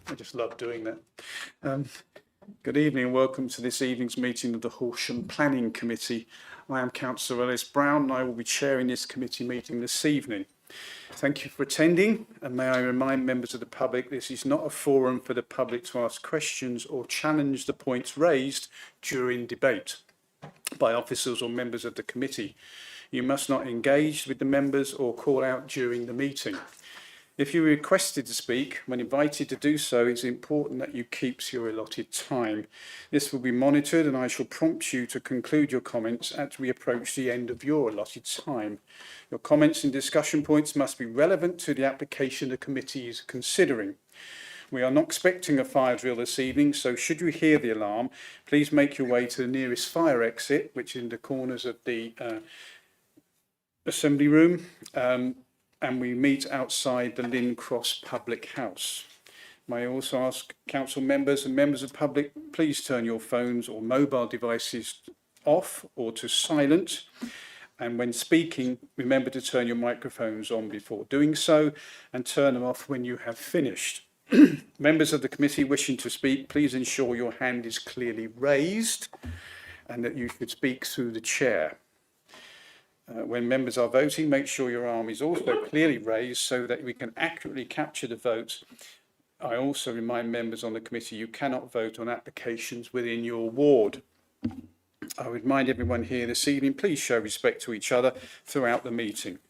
I just love doing that. Good evening and welcome to this evening's meeting of the Horsham Planning Committee. I am Councillor Ellis Brown and I will be chairing this committee meeting this evening. Thank you for attending, and may I remind members of the public this is not a forum for the public to ask questions or challenge the points raised during debate by officers or members of the committee. You must not engage with the members or call out during the meeting. If you are requested to speak, when invited to do so, it's important that you keep to your allotted time. This will be monitored and I shall prompt you to conclude your comments as we approach the end of your allotted time. Your comments and discussion points must be relevant to the application the committee is considering. We are not expecting a fire drill this evening, so should you hear the alarm, please make your way to the nearest fire exit, which is in the corners of the assembly room. And we meet outside the Lynn Cross Public House. May I also ask council members and members of the public, please turn your phones or mobile devices off or to silent. And when speaking, remember to turn your microphones on before doing so and turn them off when you have finished. Members of the committee wishing to speak, please ensure your hand is clearly raised and that you should speak through the chair. When members are voting, make sure your arm is also clearly raised so that we can accurately capture the vote. I also remind members on the committee you cannot vote on applications within your ward. I would remind everyone here this evening, please show respect to each other throughout the meeting.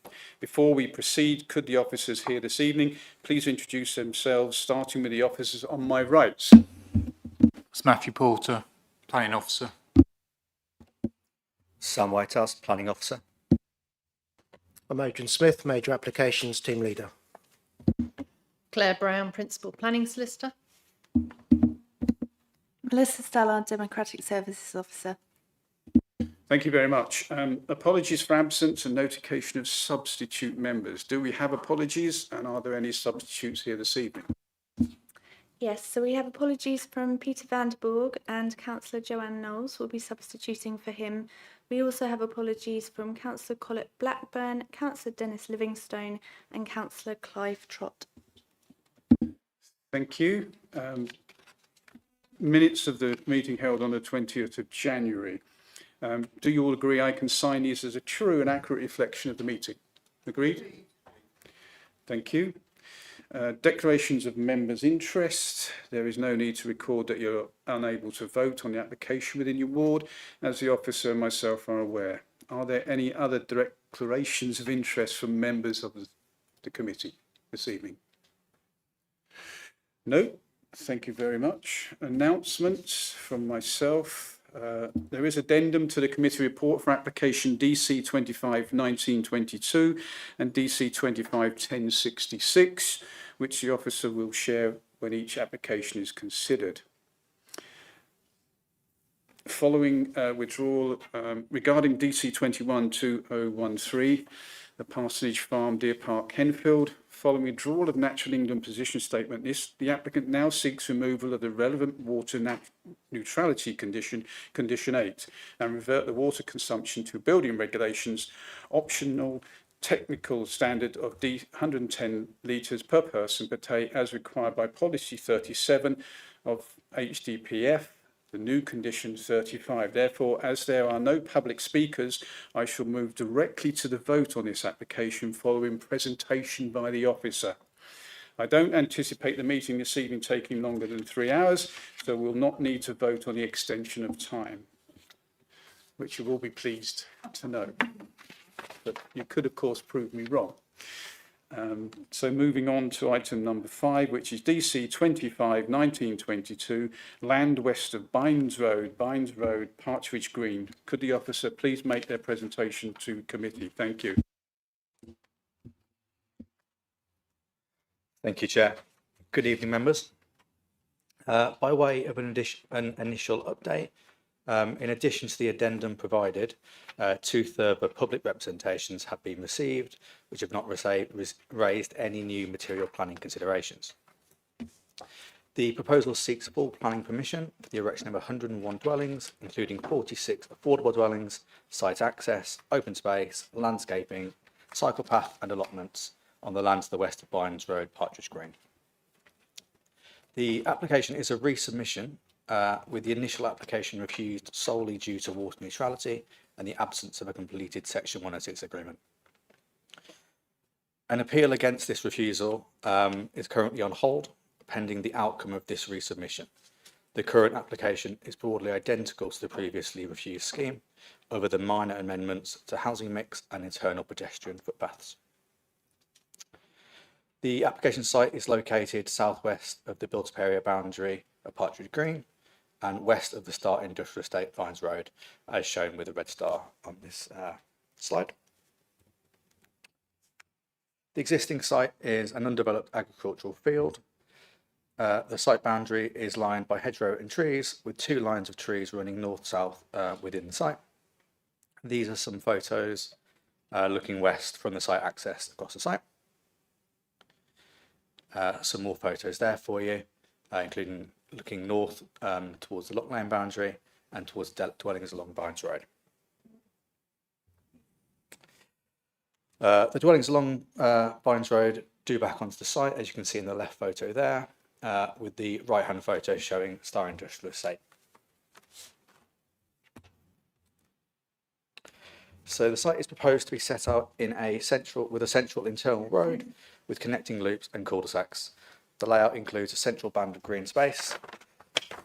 Before we proceed, could the officers here this evening please introduce themselves, starting with the officers on my right. It's Matthew Porter, Planning Officer. Sam Whitehouse, Planning Officer. I'm Adrian Smith, Major Applications Team Leader. Claire Brown, Principal Planning Solicitor. Melissa Stallard, Democratic Services Officer. Thank you very much. Apologies for absence and notification of substitute members. Do we have apologies, and are there any substitutes here this evening? Yes, so we have apologies from Peter van der Borg, and Councillor Joanne Knowles will be substituting for him. We also have apologies from Councillor Collett Blackburn, Councillor Dennis Livingstone and Councillor Clive Trott. Thank you. Minutes of the meeting held on the 20th of January. Do you all agree I can sign these as a true and accurate reflection of the meeting? Agreed? Thank you. Declarations of members' interest. There is no need to record that you're unable to vote on the application within your ward, as the officer and myself are aware. Are there any other declarations of interest from members of the committee this evening? No. Thank you very much. Announcements from myself. There is addendum to the committee report for application DC 25-1922 and DC 25-1066, which the officer will share when each application is considered. Following withdrawal regarding DC 21-2013, the Parsonage Farm, Deer Park, Henfield. Following withdrawal of Natural England position statement, the applicant now seeks removal of the relevant water neutrality condition 8, and revert the water consumption to building regulations optional technical standard of 110 litres per person per day as required by policy 37 of HDPF. The new condition 35. Therefore, as there are no public speakers, I shall move directly to the vote on this application following presentation by the officer. I don't anticipate the meeting this evening taking longer than 3 hours, so we'll not need to vote on the extension of time, which you will be pleased to know. But you could, of course, prove me wrong. So moving on to item number 5, which is DC 25-1922, land west of Bynes Road, Partridge Green. Could the officer please make their presentation to committee? Thank you. Thank you, Chair. Good evening, members. By way of an initial update, in addition to the addendum provided, 2 further public representations have been received, which have not raised any new material planning considerations. The proposal seeks full planning permission for the erection of 101 dwellings, including 46 affordable dwellings, site access, open space, landscaping, cycle path and allotments on the land to the west of Bynes Road, Partridge Green. The application is a resubmission with the initial application refused solely due to water neutrality and the absence of a completed Section 106 agreement. An appeal against this refusal is currently on hold, pending the outcome of this resubmission. The current application is broadly identical to the previously refused scheme, other than minor amendments to housing mix and internal pedestrian footpaths. The application site is located southwest of the built-up area boundary of Partridge Green and west of the Start Industrial Estate Vines Road, as shown with a red star on this slide. The existing site is an undeveloped agricultural field. The site boundary is lined by hedgerow and trees, with 2 lines of trees running north-south within the site. These are some photos looking west from the site access across the site. Some more photos there for you, including looking north towards the Lock Lane boundary and towards dwellings along Vines Road. The dwellings along Vines Road do back onto the site, as you can see in the left photo there, with the right-hand photo showing Star Industrial Estate. So the site is proposed to be set out in a central internal road with connecting loops and cul-de-sacs. The layout includes a central band of green space,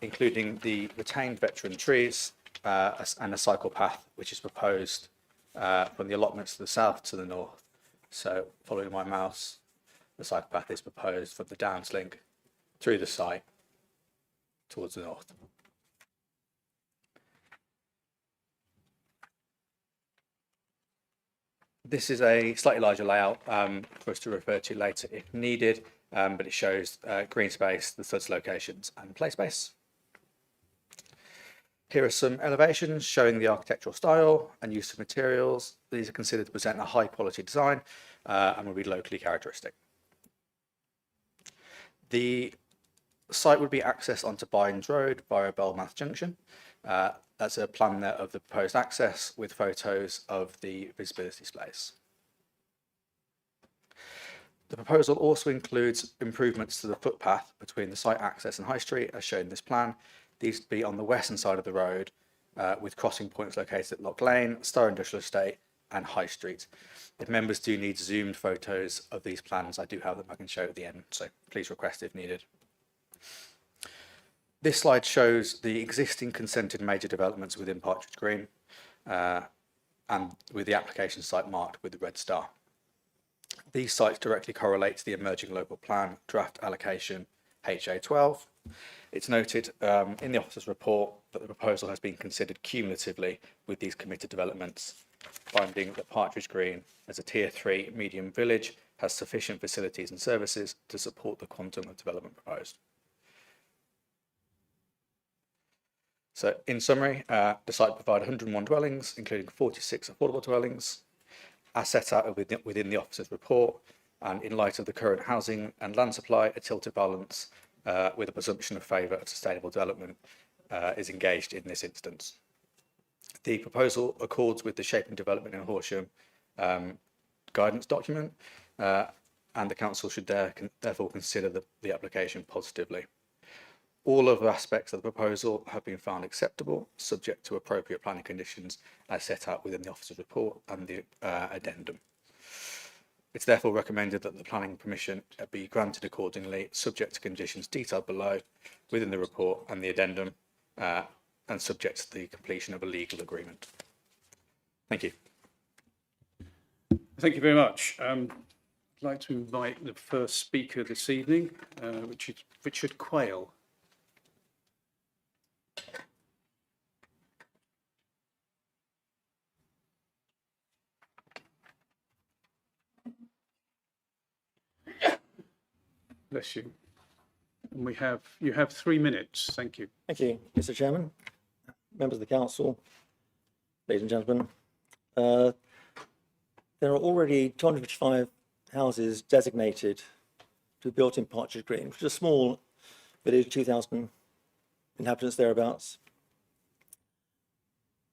including the retained veteran trees and a cycle path, which is proposed from the allotments to the south to the north. So following my mouse, the cycle path is proposed from the Downs link through the site towards the north. This is a slightly larger layout for us to refer to later if needed, but it shows green space, the studs locations and play space. Here are some elevations showing the architectural style and use of materials. These are considered to present a high quality design and will be locally characteristic. The site would be accessed onto Bynes Road via Belmouth Junction. That's a plan there of the proposed access with photos of the visibility displays. The proposal also includes improvements to the footpath between the site access and High Street, as shown in this plan. These would be on the western side of the road, with crossing points located at Lock Lane, Star Industrial Estate and High Street. If members do need zoomed photos of these plans, I do have them I can show at the end, so please request if needed. This slide shows the existing consented major developments within Partridge Green and with the application site marked with the red star. These sites directly correlate to the emerging local plan draft allocation HA12. It's noted in the officer's report that the proposal has been considered cumulatively with these committed developments, finding that Partridge Green as a tier 3 medium village has sufficient facilities and services to support the quantum of development proposed. So in summary, the site provides 101 dwellings, including 46 affordable dwellings, as set out within the officer's report, and in light of the current housing and land supply, a tilted balance with a presumption of favour of sustainable development is engaged in this instance. The proposal accords with the Shaping Development in Horsham guidance document, and the council should therefore consider the application positively. All other aspects of the proposal have been found acceptable, subject to appropriate planning conditions as set out within the officer's report and the addendum. It's therefore recommended that the planning permission be granted accordingly, subject to conditions detailed below within the report and the addendum, and subject to the completion of a legal agreement. Thank you. Thank you very much. I'd like to invite the first speaker this evening, which is Richard Quayle. Bless you. And you have 3 minutes. Thank you. Thank you, Mr. Chairman, members of the council, ladies and gentlemen. There are already 255 houses designated to be built in Partridge Green, which is a small village, 2,000 inhabitants thereabouts.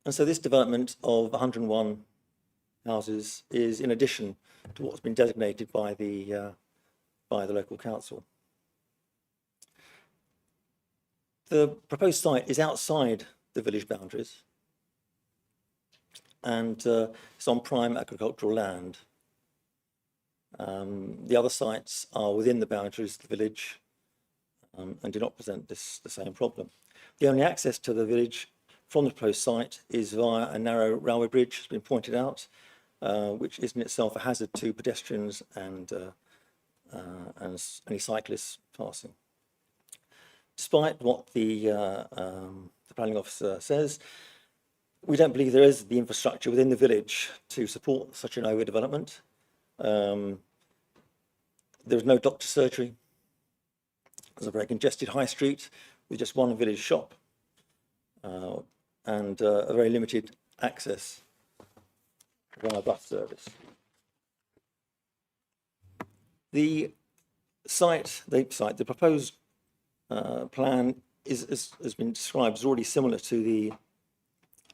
And so this development of 101 houses is in addition to what's been designated by the local council. The proposed site is outside the village boundaries and it's on prime agricultural land. The other sites are within the boundaries of the village and do not present the same problem. The only access to the village from the proposed site is via a narrow railway bridge, has been pointed out, which is in itself a hazard to pedestrians and any cyclists passing. Despite what the planning officer says, we don't believe there is the infrastructure within the village to support such an overdevelopment. There is no doctor surgery. There's a very congested high street with just one village shop and a very limited access via bus service. The proposed plan has been described as already similar to the,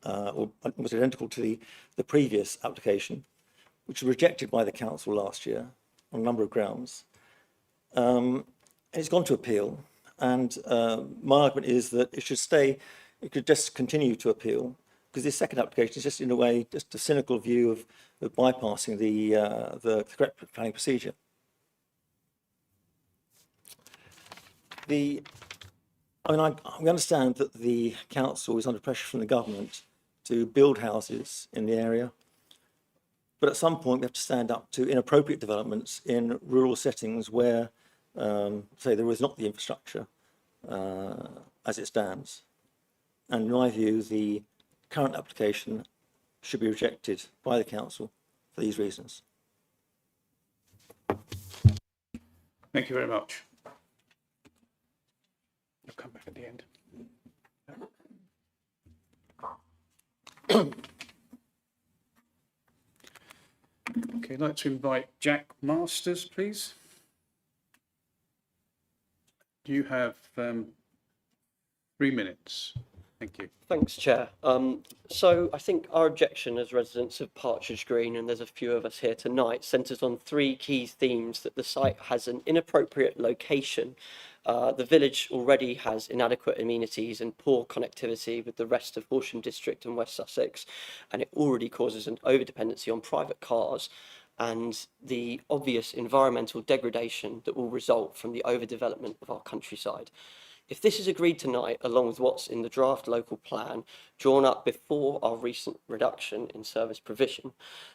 or almost identical to the previous application, which was rejected by the council last year on a number of grounds. It's gone to appeal, and my argument is that it should stay, it could just continue to appeal, because this second application is just in a way just a cynical view of bypassing the correct planning procedure. We understand that the council is under pressure from the government to build houses in the area, but at some point we have to stand up to inappropriate developments in rural settings where, say, there is not the infrastructure as it stands. And in my view, the current application should be rejected by the council for these reasons. Thank you very much. I'll come back at the end. Okay, I'd like to invite Jack Masters, please. You have 3 minutes. Thank you. Thanks, Chair. So I think our objection as residents of Partridge Green, and there's a few of us here tonight, centres on 3 key themes: that the site has an inappropriate location, the village already has inadequate amenities and poor connectivity with the rest of Horsham District and West Sussex, and it already causes an overdependency on private cars, and the obvious environmental degradation that will result from the overdevelopment of our countryside. If this is agreed tonight, along with what's in the draft local plan drawn up before our recent reduction in service provision,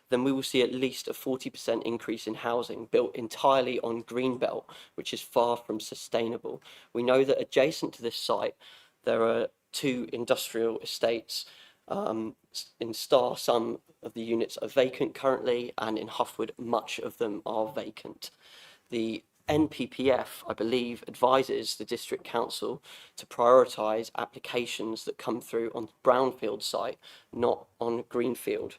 then we will see at least a 40% increase in housing built entirely on greenbelt, which is far from sustainable. We know that adjacent to this site, there are 2 industrial estates. In Star, some of the units are vacant currently, and in Huffwood, much of them are vacant. The NPPF, I believe, advises the District Council to prioritise applications that come through on the brownfield site, not on greenfield.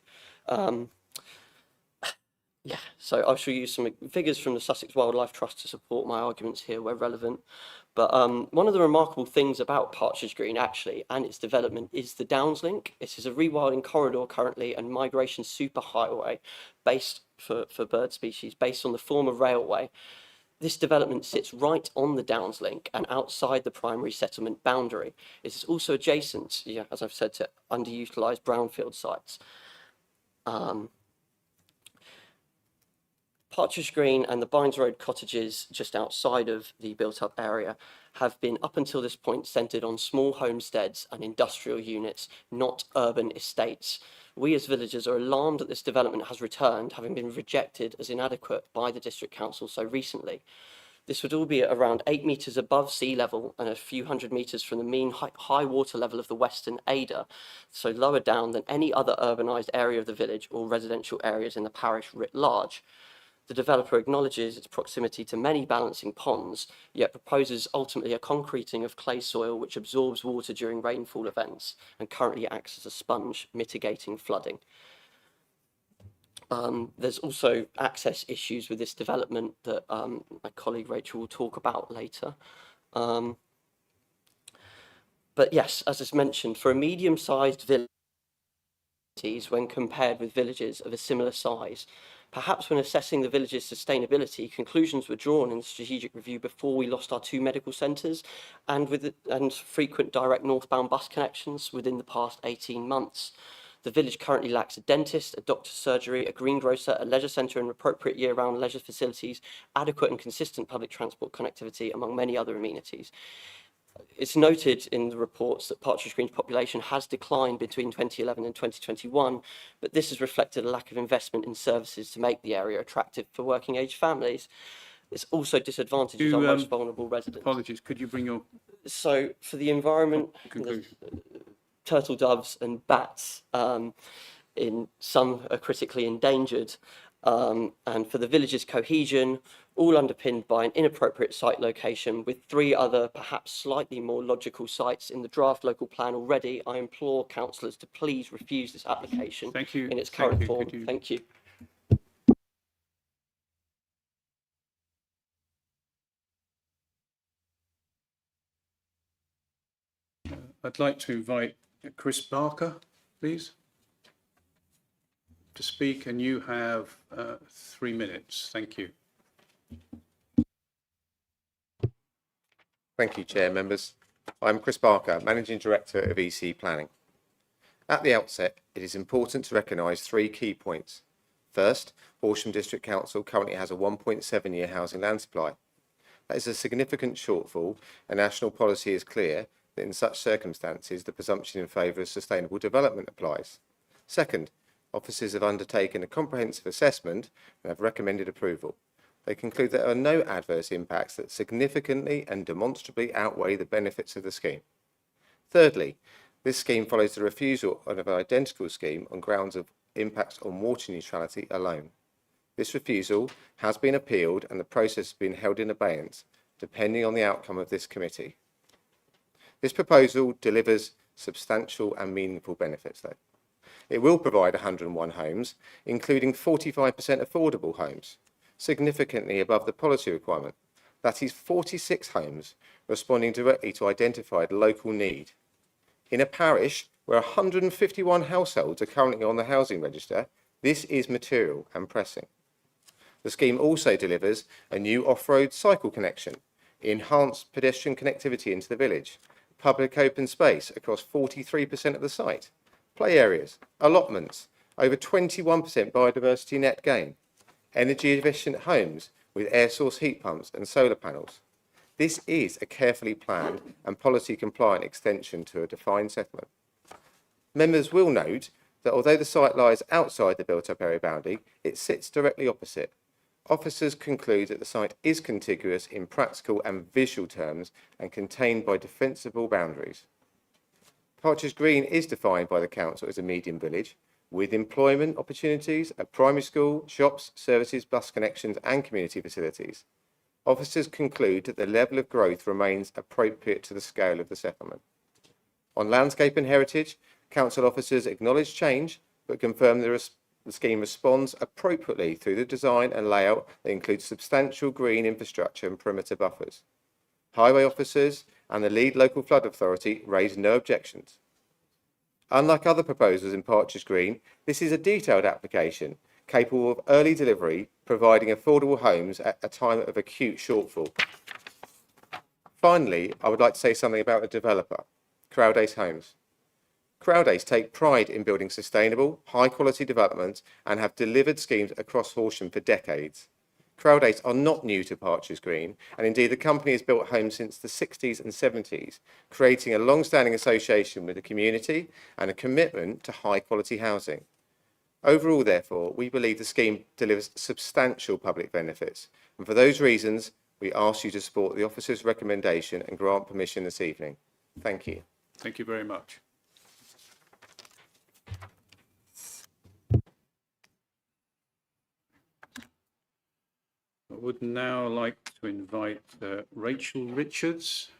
So I shall use some figures from the Sussex Wildlife Trust to support my arguments here where relevant. But one of the remarkable things about Partridge Green, actually, and its development is the Downs Link. It is a rewilding corridor currently and migration superhighway based for bird species based on the former railway. This development sits right on the Downs Link and outside the primary settlement boundary. It is also adjacent, as I've said, to underutilised brownfield sites. Partridge Green and the Bynes Road cottages just outside of the built-up area have been, up until this point, centred on small homesteads and industrial units, not urban estates. We as villagers are alarmed that this development has returned, having been rejected as inadequate by the District Council so recently. This would all be at around 8 metres above sea level and a few hundred metres from the mean high water level of the Western Ada, so lower down than any other urbanised area of the village or residential areas in the parish writ large. The developer acknowledges its proximity to many balancing ponds, yet proposes ultimately a concreting of clay soil which absorbs water during rainfall events and currently acts as a sponge, mitigating flooding. There's also access issues with this development that my colleague Rachel will talk about later. But yes, as is mentioned, for a medium-sized village, when compared with villages of a similar size, Perhaps when assessing the village's sustainability, conclusions were drawn in the strategic review before we lost our 2 medical centres and frequent direct northbound bus connections within the past 18 months. The village currently lacks a dentist, a doctor's surgery, a greengrocer, a leisure centre and appropriate year-round leisure facilities, adequate and consistent public transport connectivity, among many other amenities. It's noted in the reports that Partridge Green's population has declined between 2011 and 2021, but this has reflected a lack of investment in services to make the area attractive for working age families. This also disadvantages our most vulnerable residents. Apologies, could you bring your So for the environment, conclusion? Turtle doves and bats, in some are critically endangered, and for the village's cohesion, all underpinned by an inappropriate site location with 3 other perhaps slightly more logical sites in the draft local plan already. I implore councillors to please refuse this application in its current form. Thank you. I'd like to invite Chris Barker, please, to speak, and you have 3 minutes. Thank you. Thank you, Chair, members. I'm Chris Barker, Managing Director of EC Planning. At the outset, it is important to recognise 3 key points. First, Horsham District Council currently has a 1.7-year housing land supply. That is a significant shortfall, and national policy is clear that in such circumstances, the presumption in favour of sustainable development applies. Second, officers have undertaken a comprehensive assessment and have recommended approval. They conclude there are no adverse impacts that significantly and demonstrably outweigh the benefits of the scheme. Thirdly, this scheme follows the refusal of an identical scheme on grounds of impacts on water neutrality alone. This refusal has been appealed and the process has been held in abeyance, depending on the outcome of this committee. This proposal delivers substantial and meaningful benefits, though. It will provide 101 homes, including 45% affordable homes, significantly above the policy requirement. That is 46 homes responding directly to identified local need. In a parish where 151 households are currently on the housing register, this is material and pressing. The scheme also delivers a new off-road cycle connection, enhanced pedestrian connectivity into the village, public open space across 43% of the site, play areas, allotments, over 21% biodiversity net gain, energy efficient homes with air source heat pumps and solar panels. This is a carefully planned and policy compliant extension to a defined settlement. Members will note that although the site lies outside the built up area boundary, it sits directly opposite. Officers conclude that the site is contiguous in practical and visual terms and contained by defensible boundaries. Partridge Green is defined by the council as a medium village with employment opportunities, a primary school, shops, services, bus connections and community facilities. Officers conclude that the level of growth remains appropriate to the scale of the settlement. On landscape and heritage, council officers acknowledge change but confirm the scheme responds appropriately through the design and layout that includes substantial green infrastructure and perimeter buffers. Highway officers and the lead local flood authority raised no objections. Unlike other proposals in Partridge Green, this is a detailed application capable of early delivery, providing affordable homes at a time of acute shortfall. Finally, I would like to say something about the developer, Crowdace Homes. Crowdace take pride in building sustainable, high-quality developments and have delivered schemes across Horsham for decades. Crowdace are not new to Partridge Green, and indeed the company has built homes since the 60s and 70s, creating a long-standing association with the community and a commitment to high-quality housing. Overall, therefore, we believe the scheme delivers substantial public benefits, and for those reasons, we ask you to support the officer's recommendation and grant permission this evening. Thank you. Thank you very much. I would now like to invite Rachel Richards,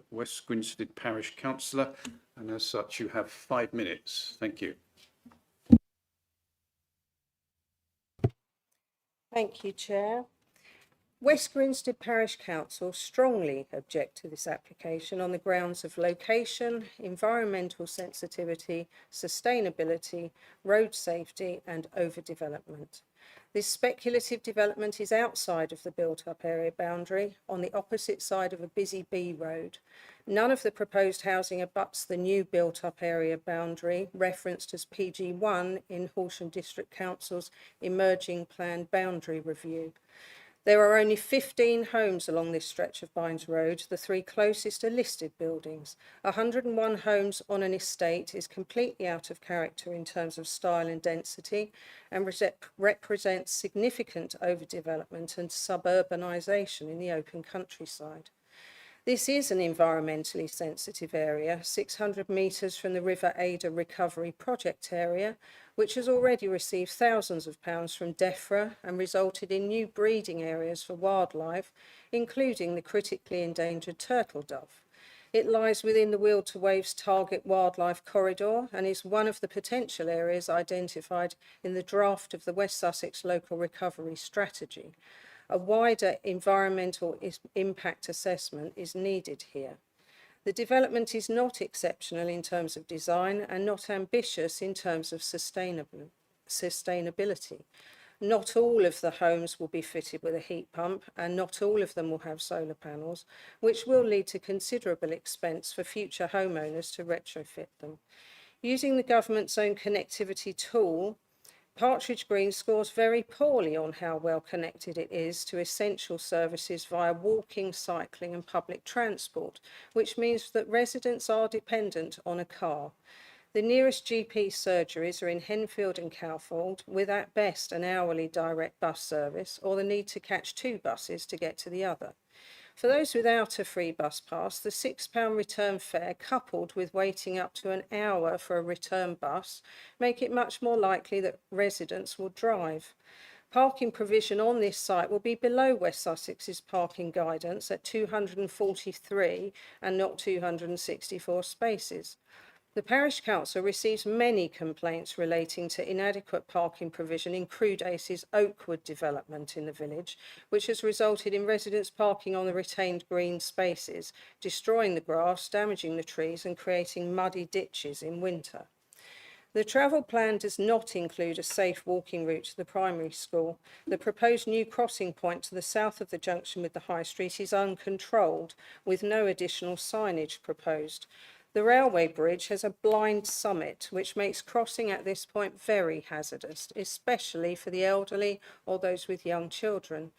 West Grinstead Parish Councillor, and as such you have 5 minutes. Thank you. Thank you, Chair. West Grinstead Parish Council strongly object to this application on the grounds of location, environmental sensitivity, sustainability, road safety and overdevelopment. This speculative development is outside of the built-up area boundary on the opposite side of a busy B road. None of the proposed housing abuts the new built-up area boundary referenced as PG1 in Horsham District Council's emerging plan boundary review. There are only 15 homes along this stretch of Bynes Road. The three closest are listed buildings. 101 homes on an estate is completely out of character in terms of style and density and represents significant overdevelopment and suburbanisation in the open countryside. This is an environmentally sensitive area, 600 metres from the River Ada Recovery Project area, which has already received thousands of pounds from DEFRA and resulted in new breeding areas for wildlife, including the critically endangered turtle dove. It lies within the Will to Waves Target Wildlife Corridor and is one of the potential areas identified in the draft of the West Sussex Local Recovery Strategy. A wider environmental impact assessment is needed here. The development is not exceptional in terms of design and not ambitious in terms of sustainability. Not all of the homes will be fitted with a heat pump and not all of them will have solar panels, which will lead to considerable expense for future homeowners to retrofit them. Using the government's own connectivity tool, Partridge Green scores very poorly on how well connected it is to essential services via walking, cycling and public transport, which means that residents are dependent on a car. The nearest GP surgeries are in Henfield and Cowfold, with at best an hourly direct bus service or the need to catch 2 buses to get to the other. For those without a free bus pass, the £6 return fare coupled with waiting up to an hour for a return bus make it much more likely that residents will drive. Parking provision on this site will be below West Sussex's parking guidance at 243 and not 264 spaces. The Parish Council receives many complaints relating to inadequate parking provision in Crudace's Oakwood development in the village, which has resulted in residents parking on the retained green spaces, destroying the grass, damaging the trees and creating muddy ditches in winter. The travel plan does not include a safe walking route to the primary school. The proposed new crossing point to the south of the junction with the High Street is uncontrolled, with no additional signage proposed. The railway bridge has a blind summit, which makes crossing at this point very hazardous, especially for the elderly or those with young children.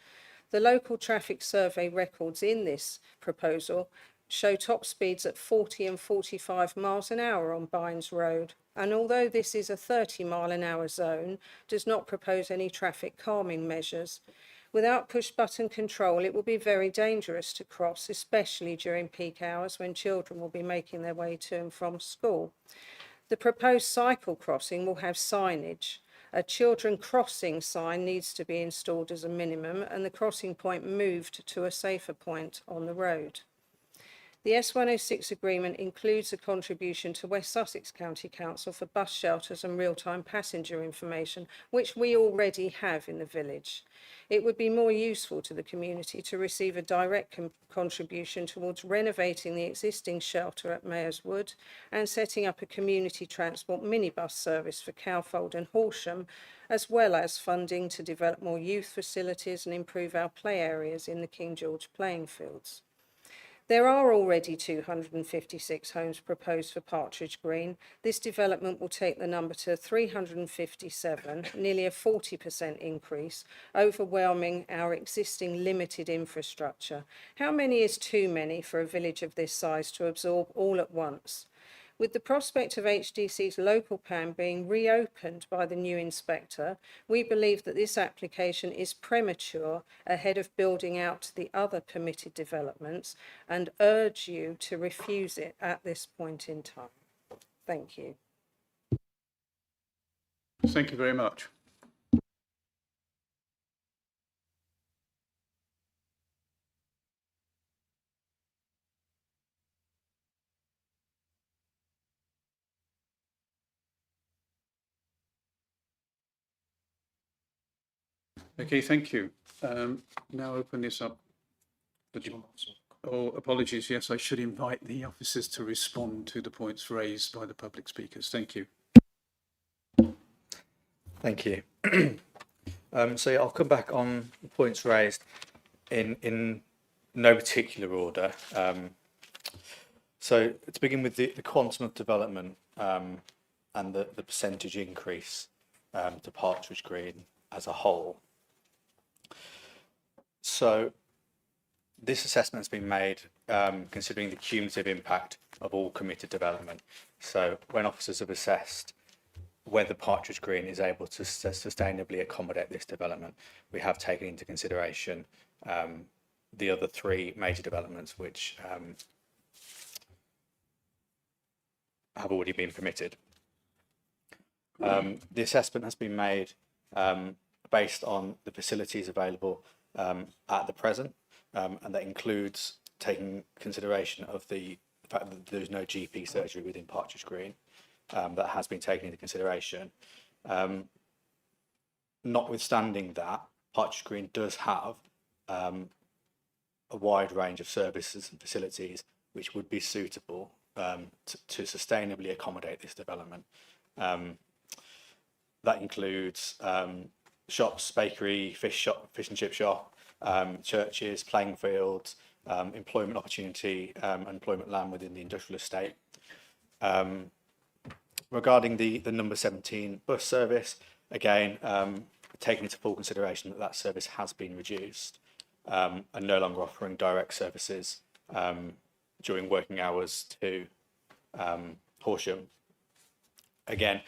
The local traffic survey records in this proposal show top speeds at 40 and 45 miles an hour on Bynes Road. And although this is a 30-mile-an-hour zone, does not propose any traffic calming measures. Without push-button control, it will be very dangerous to cross, especially during peak hours when children will be making their way to and from school. The proposed cycle crossing will have signage. A children crossing sign needs to be installed as a minimum and the crossing point moved to a safer point on the road. The S106 agreement includes a contribution to West Sussex County Council for bus shelters and real-time passenger information, which we already have in the village. It would be more useful to the community to receive a direct contribution towards renovating the existing shelter at Mayors Wood and setting up a community transport minibus service for Cowfold and Horsham, as well as funding to develop more youth facilities and improve our play areas in the King George playing fields. There are already 256 homes proposed for Partridge Green. This development will take the number to 357, nearly a 40% increase, overwhelming our existing limited infrastructure. How many is too many for a village of this size to absorb all at once? With the prospect of HDC's local plan being reopened by the new inspector, we believe that this application is premature ahead of building out the other permitted developments and urge you to refuse it at this point in time. Thank you. Thank you very much. Okay, thank you. Now open this up. Oh, apologies. Yes, I should invite the officers to respond to the points raised by the public speakers. Thank you. Thank you. So yeah, I'll come back on the points raised in no particular order. So to begin with the quantum of development and the percentage increase to Partridge Green as a whole. So this assessment has been made considering the cumulative impact of all committed development. So when officers have assessed whether Partridge Green is able to sustainably accommodate this development, we have taken into consideration the other three major developments which have already been permitted. The assessment has been made based on the facilities available at the present, and that includes taking consideration of the fact that there's no GP surgery within Partridge Green. That has been taken into consideration. Notwithstanding that, Partridge Green does have a wide range of services and facilities which would be suitable to sustainably accommodate this development. That includes shops, bakery, fish and chip shop, churches, playing fields, employment opportunity, employment land within the industrial estate. Regarding the number 17 bus service, again, taking into full consideration that that service has been reduced and no longer offering direct services during working hours to Horsham. Again,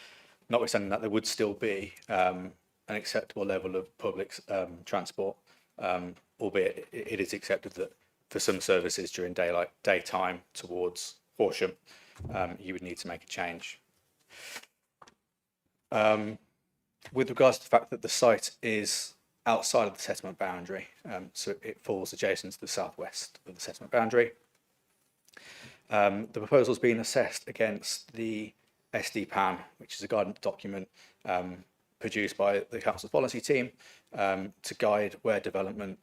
notwithstanding that, there would still be an acceptable level of public transport, albeit it is accepted that for some services during daytime towards Horsham, you would need to make a change. With regards to the fact that the site is outside of the settlement boundary, so it falls adjacent to the southwest of the settlement boundary, the proposal has been assessed against the SD-PAN, which is a guidance document produced by the Council's policy team to guide where development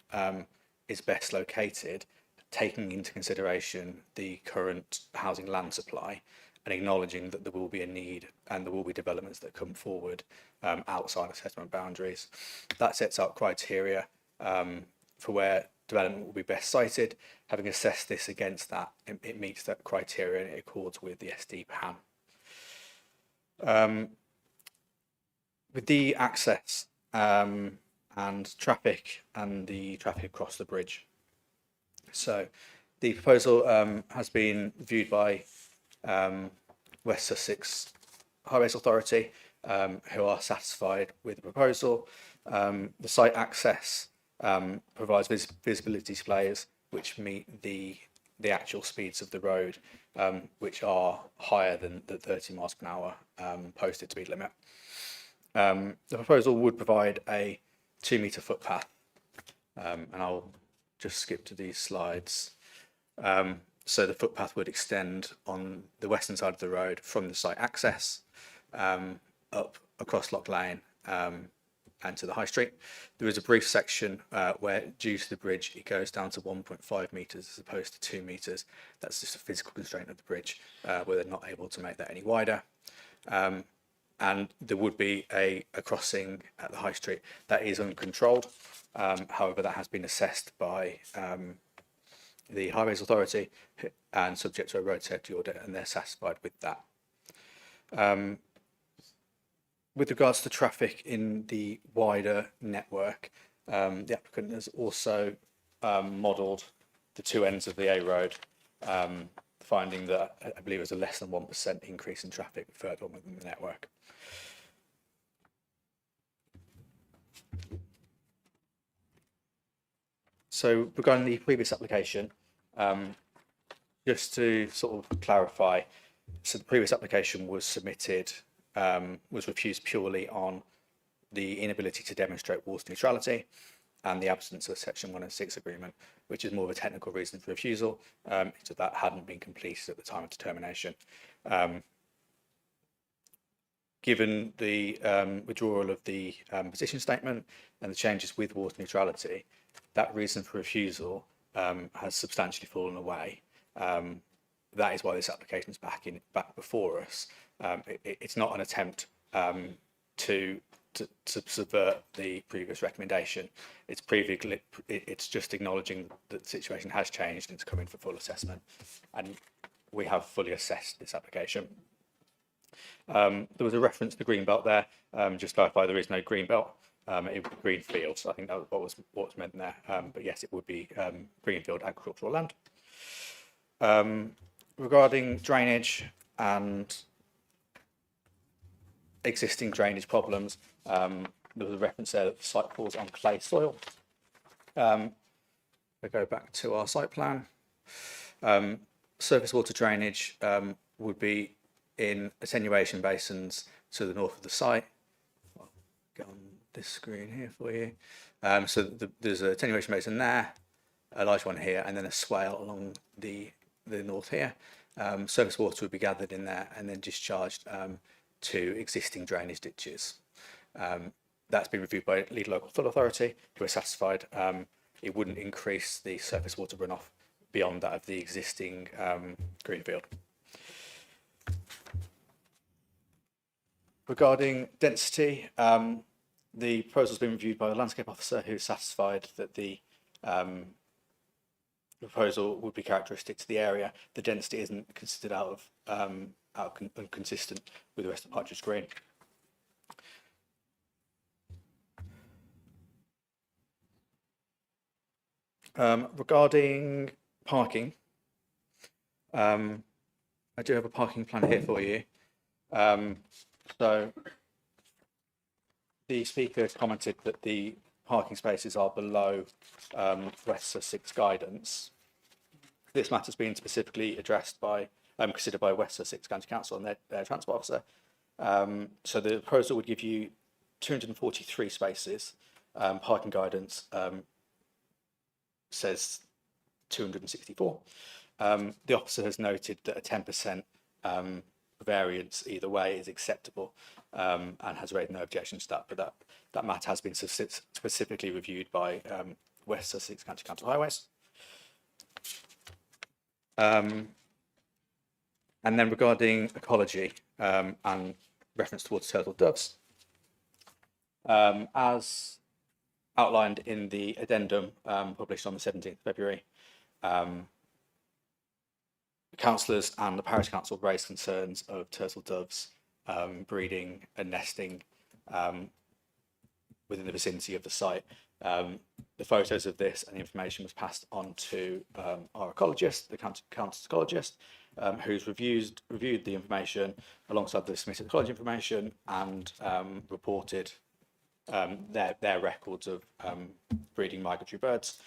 is best located, taking into consideration the current housing land supply and acknowledging that there will be a need and there will be developments that come forward outside of settlement boundaries. That sets out criteria for where development will be best sited. Having assessed this against that, it meets that criteria and it accords with the SD-PAN. With the access and traffic and the traffic across the bridge. So the proposal has been viewed by West Sussex Highways Authority, who are satisfied with the proposal. The site access provides visibility displays which meet the actual speeds of the road, which are higher than the 30 miles per hour posted speed limit. The proposal would provide a 2-metre footpath, and I'll just skip to these slides. So the footpath would extend on the western side of the road from the site access up across Lock Lane and to the High Street. There is a brief section where, due to the bridge, it goes down to 1.5 metres as opposed to 2 metres. That's just a physical constraint of the bridge where they're not able to make that any wider. And there would be a crossing at the High Street that is uncontrolled. However, that has been assessed by the Highways Authority and subject to a road safety audit, and they're satisfied with that. With regards to traffic in the wider network, the applicant has also modelled the two ends of the A road, finding that I believe it was a less than 1% increase in traffic further on within the network. So regarding the previous application, just to sort of clarify, so the previous application was submitted, was refused purely on the inability to demonstrate water neutrality and the absence of a Section 106 agreement, which is more of a technical reason for refusal, so that hadn't been completed at the time of determination. Given the withdrawal of the position statement and the changes with water neutrality, that reason for refusal has substantially fallen away. That is why this application is back before us. It's not an attempt to to subvert the previous recommendation. It's just acknowledging that the situation has changed and it's coming for full assessment, and we have fully assessed this application. There was a reference to green belt there. Just clarify, there is no green belt. It would be green fields. I think that was what was meant there. But yes, it would be greenfield agricultural land. Regarding drainage and existing drainage problems, there was a reference there that the site falls on clay soil. We go back to our site plan. Surface water drainage would be in attenuation basins to the north of the site. I'll get on this screen here for you. So there's an attenuation basin there, a large one here, and then a swale along the north here. Surface water would be gathered in there and then discharged to existing drainage ditches. That's been reviewed by Lead Local Flood Authority, who are satisfied it wouldn't increase the surface water runoff beyond that of the existing greenfield. Regarding density, the proposal's been reviewed by the landscape officer, who's satisfied that the proposal would be characteristic to the area. The density isn't considered inconsistent with the rest of Partridge Green. Regarding parking, I do have a parking plan here for you. So the speaker commented that the parking spaces are below West Sussex guidance. This matter has been specifically addressed by, considered by West Sussex County Council and their transport officer. So the proposal would give you 243 spaces. Parking guidance says 264. The officer has noted that a 10% variance either way is acceptable, and has raised no objections to that, but that matter has been specifically reviewed by West Sussex County Council Highways. And then regarding ecology and reference towards turtle doves, as outlined in the addendum published on the 17th of February, councillors and the parish council raised concerns of turtle doves breeding and nesting within the vicinity of the site. The photos of this and the information was passed on to our ecologist, the council ecologist, who's reviewed the information alongside the submitted ecology information and reported their records of breeding migratory birds.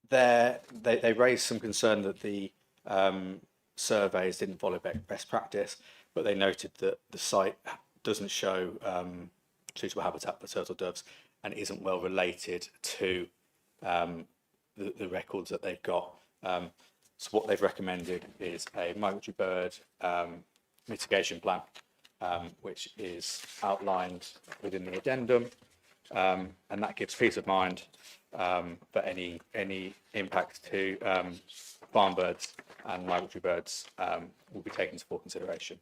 They raised some concern that the surveys didn't follow best practice, but they noted that the site doesn't show suitable habitat for turtle doves and isn't well related to the records that they've got. So what they've recommended is a migratory bird mitigation plan, which is outlined within the addendum, and that gives peace of mind that any impact to farm birds and migratory birds will be taken into full consideration.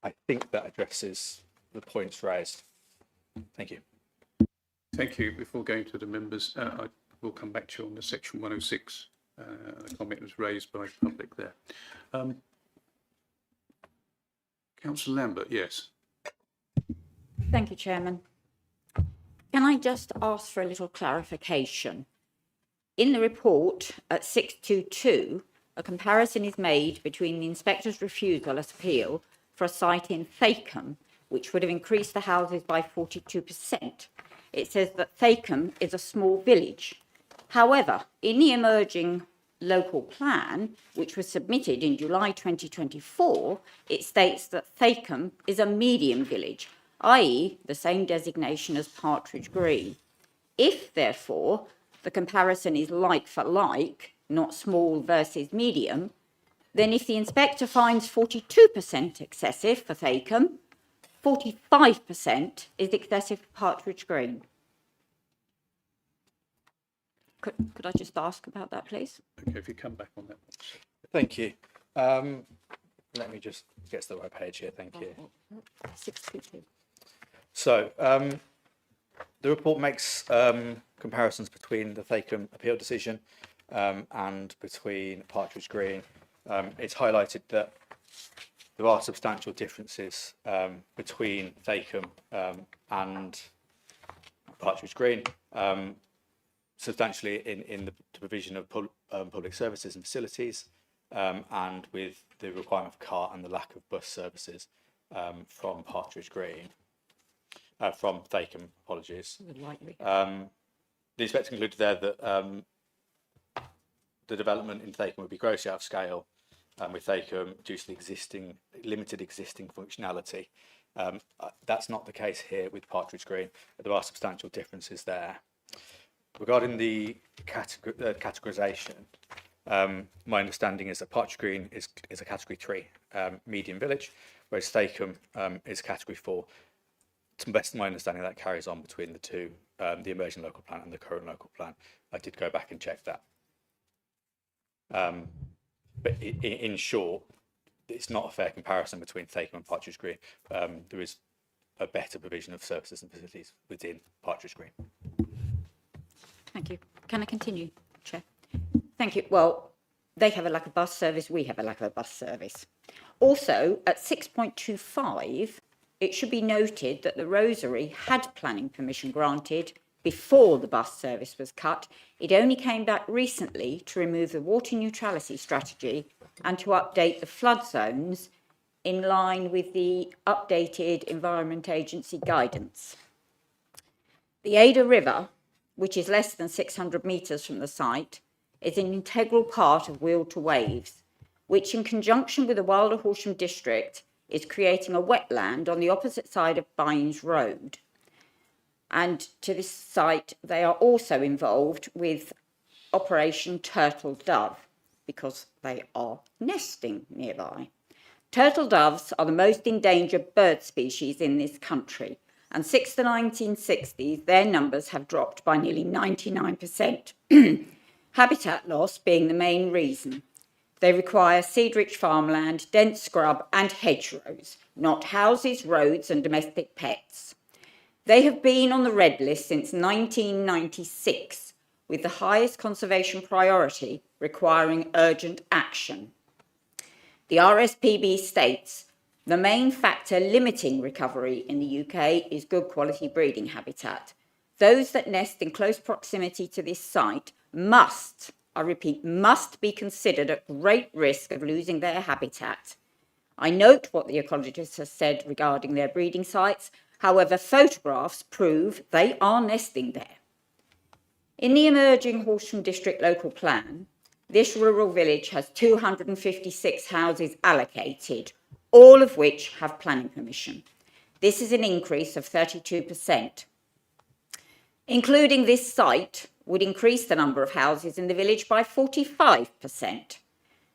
I think that addresses the points raised. Thank you. Thank you. Before going to the members, I will come back to you on the section 106. The comment was raised by the public there. Councillor Lambert, yes. Thank you, Chairman. Can I just ask for a little clarification? In the report at 622, a comparison is made between the inspector's refusal at appeal for a site in Thacombe, which would have increased the houses by 42%. It says that Thacombe is a small village. However, in the emerging local plan, which was submitted in July 2024, it states that Thacombe is a medium village, i.e. the same designation as Partridge Green. If, therefore, the comparison is like for like, not small versus medium, then if the inspector finds 42% excessive for Thacombe, 45% is excessive for Partridge Green. Could I just ask about that, please? Okay, if you come back on that. Thank you. let me just get to the right page here. Thank you. 622. So, the report makes comparisons between the Thacum appeal decision and between Partridge Green. It's highlighted that there are substantial differences between Thacum and Partridge Green, substantially in the provision of public services and facilities, and with the requirement of car and the lack of bus services from Partridge Green. From Thacum, apologies. The inspector concluded there that the development in Thacum would be grossly out of scale with Thacum due to the limited existing functionality. That's not the case here with Partridge Green. There are substantial differences there. Regarding the categorisation, my understanding is that Partridge Green is a category 3 medium village, whereas Thacum is category 4. To the best of my understanding, that carries on between the two, the emerging local plan and the current local plan. I did go back and check that. But in short, it's not a fair comparison between Thacum and Partridge Green. There is a better provision of services and facilities within Partridge Green. Thank you. Can I continue, Chair? Thank you. Well, they have a lack of bus service, we have a lack of a bus service. Also, at 6.25, it should be noted that the Rosary had planning permission granted before the bus service was cut. It only came back recently to remove the water neutrality strategy and to update the flood zones in line with the updated Environment Agency guidance. The Ada River, which is less than 600 metres from the site, is an integral part of Wheel to Waves, which in conjunction with the Wilder Horsham district is creating a wetland on the opposite side of Bynes Road. And to this site, they are also involved with Operation Turtle Dove because they are nesting nearby. Turtle doves are the most endangered bird species in this country, and since the 1960s, their numbers have dropped by nearly 99%. Habitat loss being the main reason. They require seed-rich farmland, dense scrub and hedgerows, not houses, roads and domestic pets. They have been on the red list since 1996, with the highest conservation priority requiring urgent action. The RSPB states, the main factor limiting recovery in the UK is good quality breeding habitat. Those that nest in close proximity to this site must, I repeat, must be considered at great risk of losing their habitat. I note what the ecologist has said regarding their breeding sites. However, photographs prove they are nesting there. In the emerging Horsham District Local Plan, this rural village has 256 houses allocated, all of which have planning permission. This is an increase of 32%. Including this site would increase the number of houses in the village by 45%.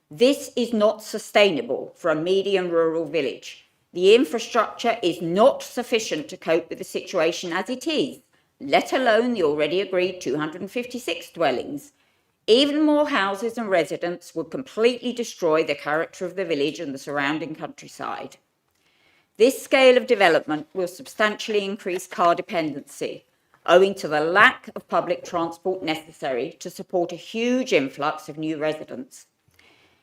This is not sustainable for a medium rural village. The infrastructure is not sufficient to cope with the situation as it is, let alone the already agreed 256 dwellings. Even more houses and residents would completely destroy the character of the village and the surrounding countryside. This scale of development will substantially increase car dependency, owing to the lack of public transport necessary to support a huge influx of new residents.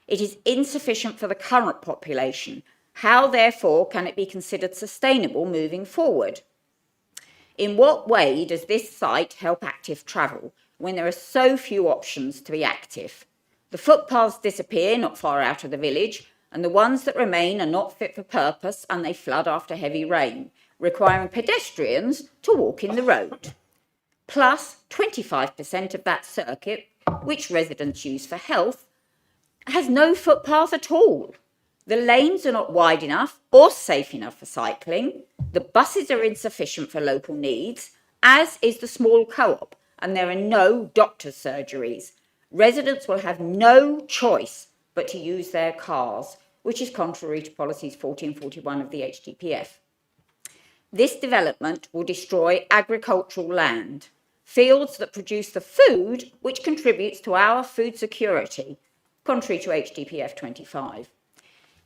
It is insufficient for the current population. How, therefore, can it be considered sustainable moving forward? In what way does this site help active travel when there are so few options to be active? The footpaths disappear not far out of the village, and the ones that remain are not fit for purpose and they flood after heavy rain, requiring pedestrians to walk in the road. Plus, 25% of that circuit, which residents use for health, has no footpath at all. The lanes are not wide enough or safe enough for cycling. The buses are insufficient for local needs, as is the small co-op, and there are no doctor's surgeries. Residents will have no choice but to use their cars, which is contrary to policies 40 and 41 of the HDPF. This development will destroy agricultural land, fields that produce the food which contributes to our food security, contrary to HDPF 25.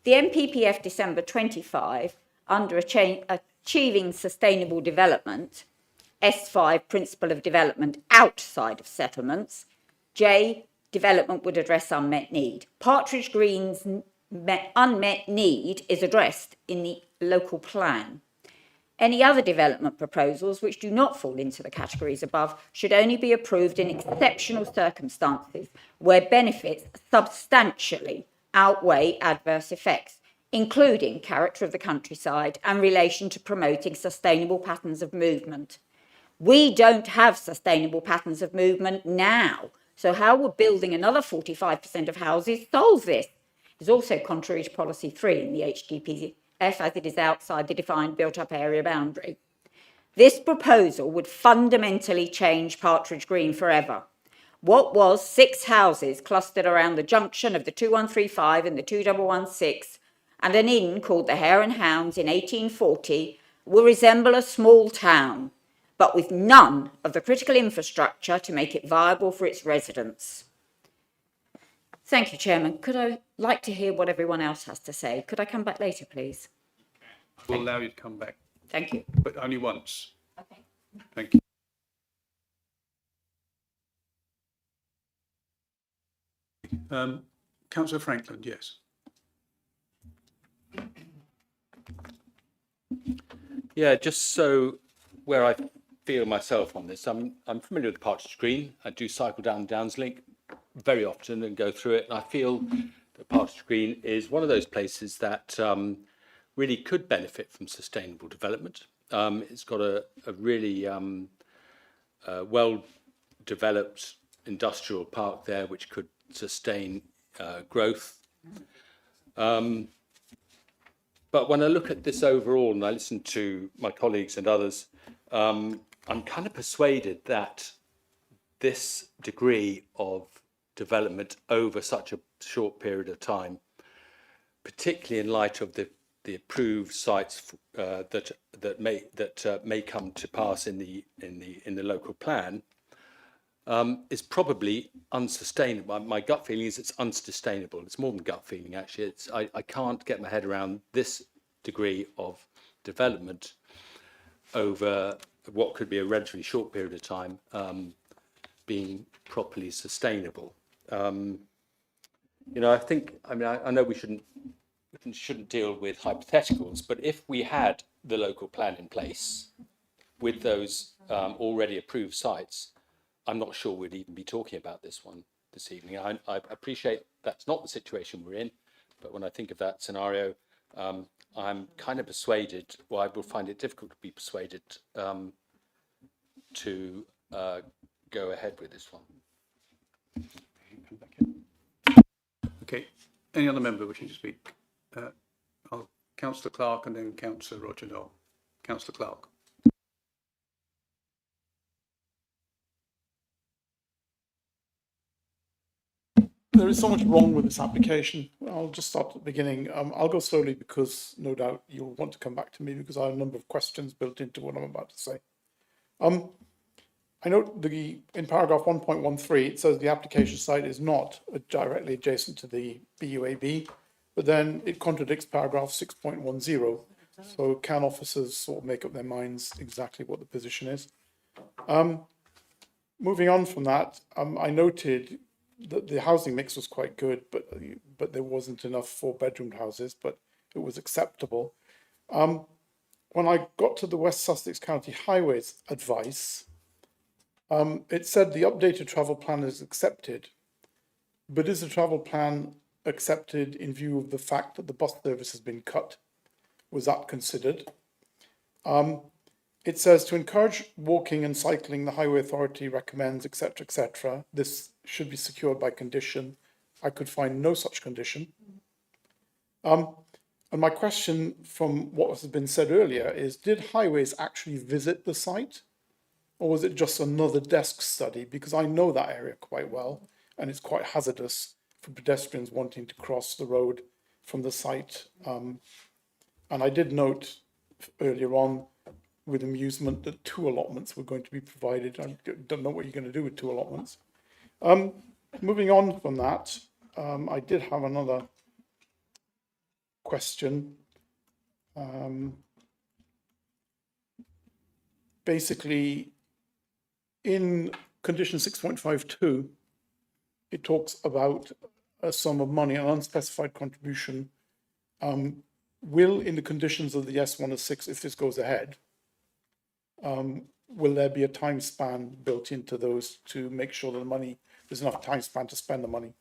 The NPPF December 25, under Achieving Sustainable Development, S5 Principle of Development outside of settlements, J, development would address unmet need. Partridge Green's unmet need is addressed in the local plan. Any other development proposals which do not fall into the categories above should only be approved in exceptional circumstances where benefits substantially outweigh adverse effects, including character of the countryside and relation to promoting sustainable patterns of movement. We don't have sustainable patterns of movement now, so how would building another 45% of houses solve this? It's also contrary to Policy 3 in the HDPF as it is outside the defined built-up area boundary. This proposal would fundamentally change Partridge Green forever. What was 6 houses clustered around the junction of the 2135 and the 2116 and an inn called the Hare and Hounds in 1840 will resemble a small town, but with none of the critical infrastructure to make it viable for its residents. Thank you, Chairman. Could I like to hear what everyone else has to say? Could I come back later, please? We'll allow you to come back, Thank you. but only once. Okay. Thank you. Councillor Franklin, yes. Yeah, just so where I feel myself on this, I'm familiar with Partridge Green. I do cycle down Downslink very often and go through it, and I feel that Partridge Green is one of those places that really could benefit from sustainable development. It's got a really well developed industrial park there which could sustain growth. But when I look at this overall and I listen to my colleagues and others, I'm kind of persuaded that this degree of development over such a short period of time, particularly in light of the approved sites that may come to pass in the local plan, is probably unsustainable. My gut feeling is it's unsustainable. It's more than gut feeling, actually. I can't get my head around this degree of development over what could be a relatively short period of time being properly sustainable. You know, I know we shouldn't deal with hypotheticals, but if we had the local plan in place with those already approved sites, I'm not sure we'd even be talking about this one this evening. I appreciate that's not the situation we're in, but when I think of that scenario, I'm kind of persuaded, well, I will find it difficult to be persuaded to go ahead with this one. Okay, any other member wishing to speak? Councillor Clark and then Councillor Roger Knoll. Councillor Clark. There is so much wrong with this application. I'll just start at the beginning. I'll go slowly because no doubt you'll want to come back to me because I have a number of questions built into what I'm about to say. I note in paragraph 1.13, it says the application site is not directly adjacent to the BUAB, but then it contradicts paragraph 6.10. So can officers sort of make up their minds exactly what the position is? Moving on from that, I noted that the housing mix was quite good, but there wasn't enough 4-bedroom houses, but it was acceptable. When I got to the West Sussex County Highways advice, it said the updated travel plan is accepted, but is the travel plan accepted in view of the fact that the bus service has been cut? Was that considered? It says to encourage walking and cycling, the Highway Authority recommends, etc., etc. This should be secured by condition. I could find no such condition. And my question from what has been said earlier is, did Highways actually visit the site? Or was it just another desk study? Because I know that area quite well, and it's quite hazardous for pedestrians wanting to cross the road from the site. And I did note earlier on with amusement that 2 allotments were going to be provided. I don't know what you're going to do with 2 allotments. Moving on from that, I did have another question. Basically, in condition 6.52, it talks about a sum of money, an unspecified contribution, will, in the conditions of the S1 and 6, if this goes ahead, will there be a time span built into those to make sure that the money, there's enough time span to spend the money?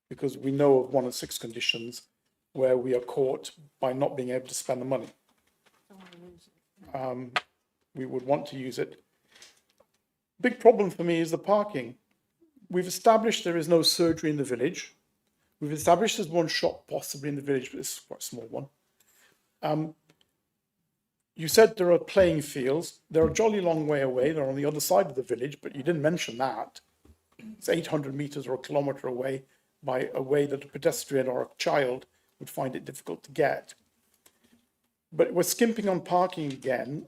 Because we know of 1 and 6 conditions where we are caught by not being able to spend the money. We would want to use it. Big problem for me is the parking. We've established there is no surgery in the village. We've established there's one shop possibly in the village, but it's quite a small one. You said there are playing fields. They're a jolly long way away. They're on the other side of the village, but you didn't mention that. It's 800 meters or a kilometer away by a way that a pedestrian or a child would find it difficult to get. But we're skimping on parking again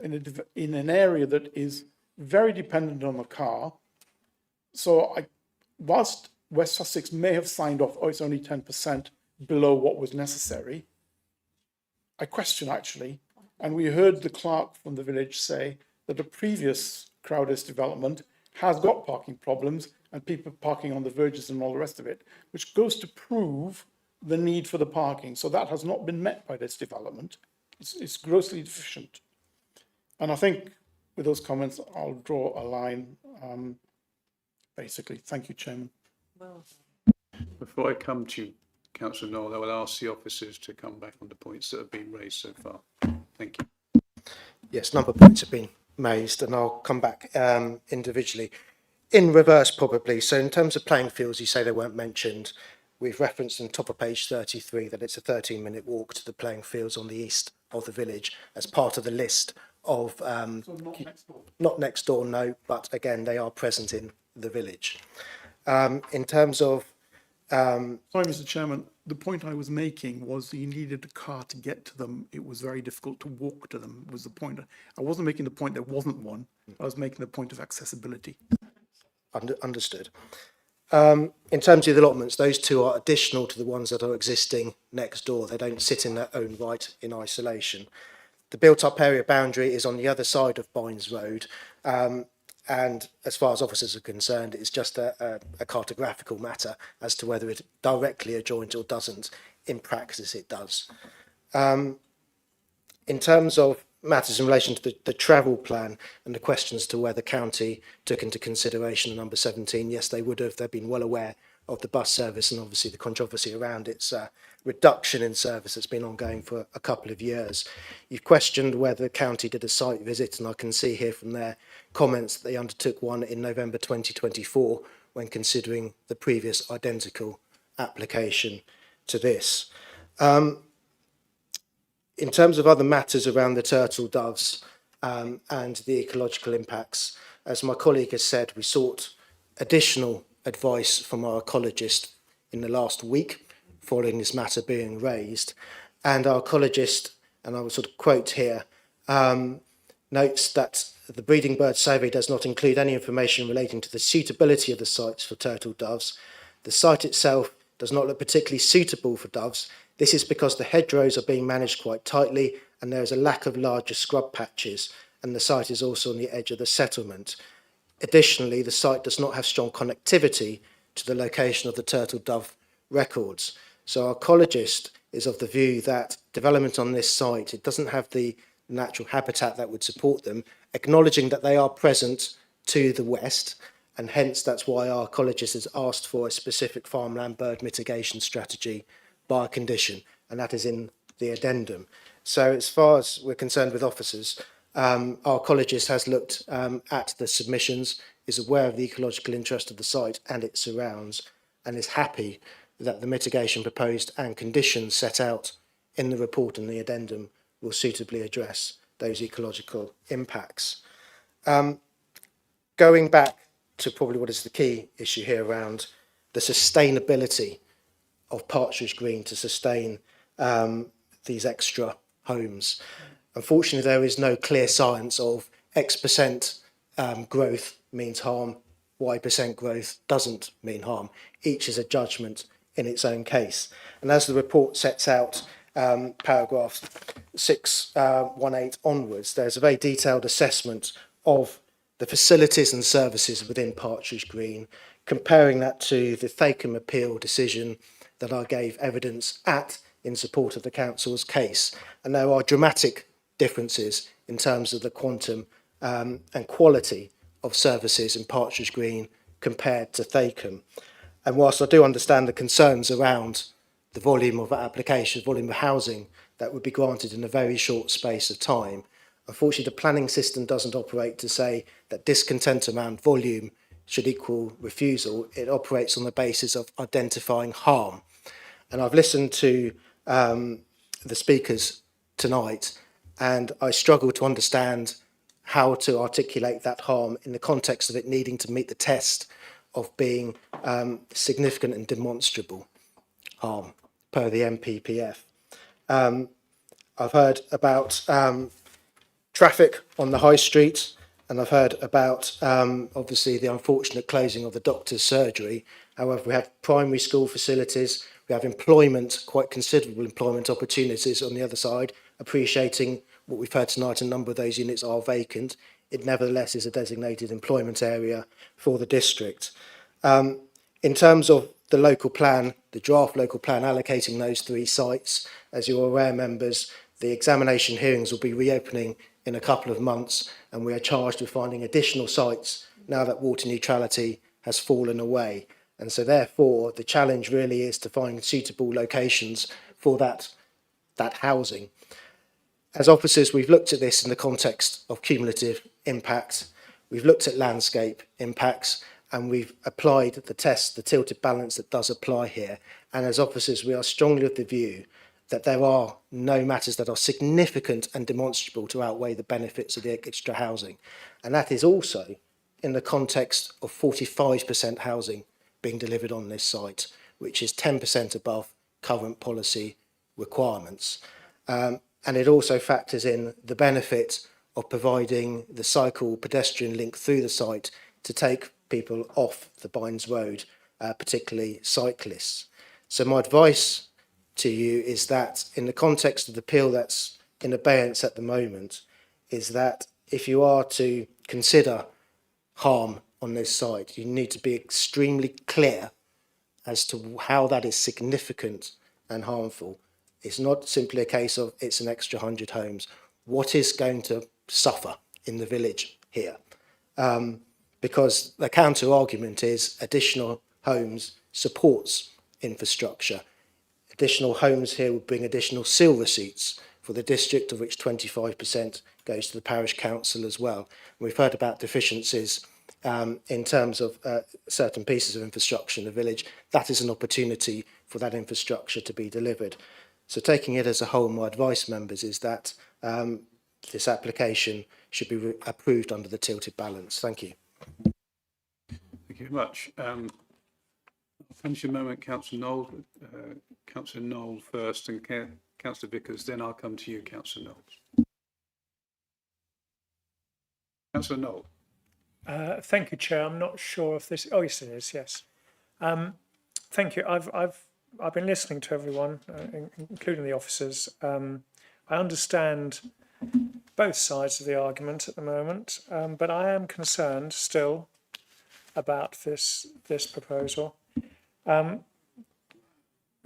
in an area that is very dependent on the car. So whilst West Sussex may have signed off, oh, it's only 10% below what was necessary, I question actually, and we heard the clerk from the village say that the previous Crowders development has got parking problems and people parking on the verges and all the rest of it, which goes to prove the need for the parking. So that has not been met by this development. It's grossly deficient. And I think with those comments, I'll draw a line, basically. Thank you, Chairman. Before I come to you, Councillor Knoll, I will ask the officers to come back on the points that have been raised so far. Thank you. Yes, a number of points have been raised, and I'll come back individually. In reverse, probably. So in terms of playing fields, you say they weren't mentioned. We've referenced on top of page 33 that it's a 13-minute walk to the playing fields on the east of the village as part of the list of... So not next door? Not next door, no, but again, they are present in the village. In terms of... Sorry, Mr. Chairman, the point I was making was you needed a car to get to them. It was very difficult to walk to them, was the point. I wasn't making the point there wasn't one. I was making the point of accessibility. Understood. In terms of the allotments, those two are additional to the ones that are existing next door. They don't sit in their own right in isolation. The built-up area boundary is on the other side of Bynes Road, and as far as officers are concerned, it's just a cartographical matter as to whether it directly adjoins or doesn't. In practice, it does. In terms of matters in relation to the travel plan and the questions to whether county took into consideration number 17, yes, they would have. They've been well aware of the bus service and obviously the controversy around its reduction in service that's been ongoing for a couple of years. You've questioned whether the county did a site visit, and I can see here from their comments that they undertook one in November 2024 when considering the previous identical application to this. In terms of other matters around the turtle doves and the ecological impacts, as my colleague has said, we sought additional advice from our ecologist in the last week following this matter being raised. And our ecologist, and I will sort of quote here, notes that the breeding bird survey does not include any information relating to the suitability of the sites for turtle doves. The site itself does not look particularly suitable for doves. This is because the hedgerows are being managed quite tightly and there is a lack of larger scrub patches, and the site is also on the edge of the settlement. Additionally, the site does not have strong connectivity to the location of the turtle dove records. So our ecologist is of the view that development on this site, it doesn't have the natural habitat that would support them, acknowledging that they are present to the west, and hence that's why our ecologist has asked for a specific farmland bird mitigation strategy by a condition, and that is in the addendum. So as far as we're concerned with officers, our ecologist has looked at the submissions, is aware of the ecological interest of the site and its surrounds, and is happy that the mitigation proposed and conditions set out in the report and the addendum will suitably address those ecological impacts. Going back to probably what is the key issue here around the sustainability of Partridge Green to sustain these extra homes. Unfortunately, there is no clear science of X% growth means harm, Y% growth doesn't mean harm. Each is a judgment in its own case. And as the report sets out, paragraph 618 onwards, there's a very detailed assessment of the facilities and services within Partridge Green, comparing that to the Thacum appeal decision that I gave evidence at in support of the council's case. And there are dramatic differences in terms of the quantum and quality of services in Partridge Green compared to Thacum. And whilst I do understand the concerns around the volume of applications, volume of housing that would be granted in a very short space of time, unfortunately the planning system doesn't operate to say that discontent around volume should equal refusal. It operates on the basis of identifying harm. And I've listened to the speakers tonight, and I struggle to understand how to articulate that harm in the context of it needing to meet the test of being significant and demonstrable harm per the MPPF. I've heard about traffic on the high street, and I've heard about obviously the unfortunate closing of the doctor's surgery. However, we have primary school facilities, we have employment, quite considerable employment opportunities on the other side, appreciating what we've heard tonight, a number of those units are vacant. It nevertheless is a designated employment area for the district. In terms of the local plan, the draft local plan allocating those 3 sites, as you're aware, members, the examination hearings will be reopening in a couple of months, and we are charged with finding additional sites now that water neutrality has fallen away. And so therefore, the challenge really is to find suitable locations for that housing. As officers, we've looked at this in the context of cumulative impact. We've looked at landscape impacts, and we've applied the test, the tilted balance that does apply here. And as officers, we are strongly of the view that there are no matters that are significant and demonstrable to outweigh the benefits of the extra housing. And that is also in the context of 45% housing being delivered on this site, which is 10% above current policy requirements. And it also factors in the benefit of providing the cycle pedestrian link through the site to take people off the Bynes Road, particularly cyclists. So my advice to you is that in the context of the appeal that's in abeyance at the moment, is that if you are to consider harm on this site, you need to be extremely clear as to how that is significant and harmful. It's not simply a case of it's an extra 100 homes. What is going to suffer in the village here? Because the counter argument is additional homes supports infrastructure. Additional homes here would bring additional seal receipts for the district, of which 25% goes to the parish council as well. And we've heard about deficiencies in terms of certain pieces of infrastructure in the village. That is an opportunity for that infrastructure to be delivered. So taking it as a whole, my advice, members, is that this application should be approved under the tilted balance. Thank you. Thank you very much. I'll finish a moment, Councillor Knoll. Councillor Knoll first, and Councillor Vickers, then I'll come to you, Councillor Knowles. Councillor Knoll. Thank you, Chair. I'm not sure if this. Oh, yes, it is. Yes. Thank you. I've been listening to everyone, including the officers. I understand both sides of the argument at the moment, but I am concerned still about this proposal.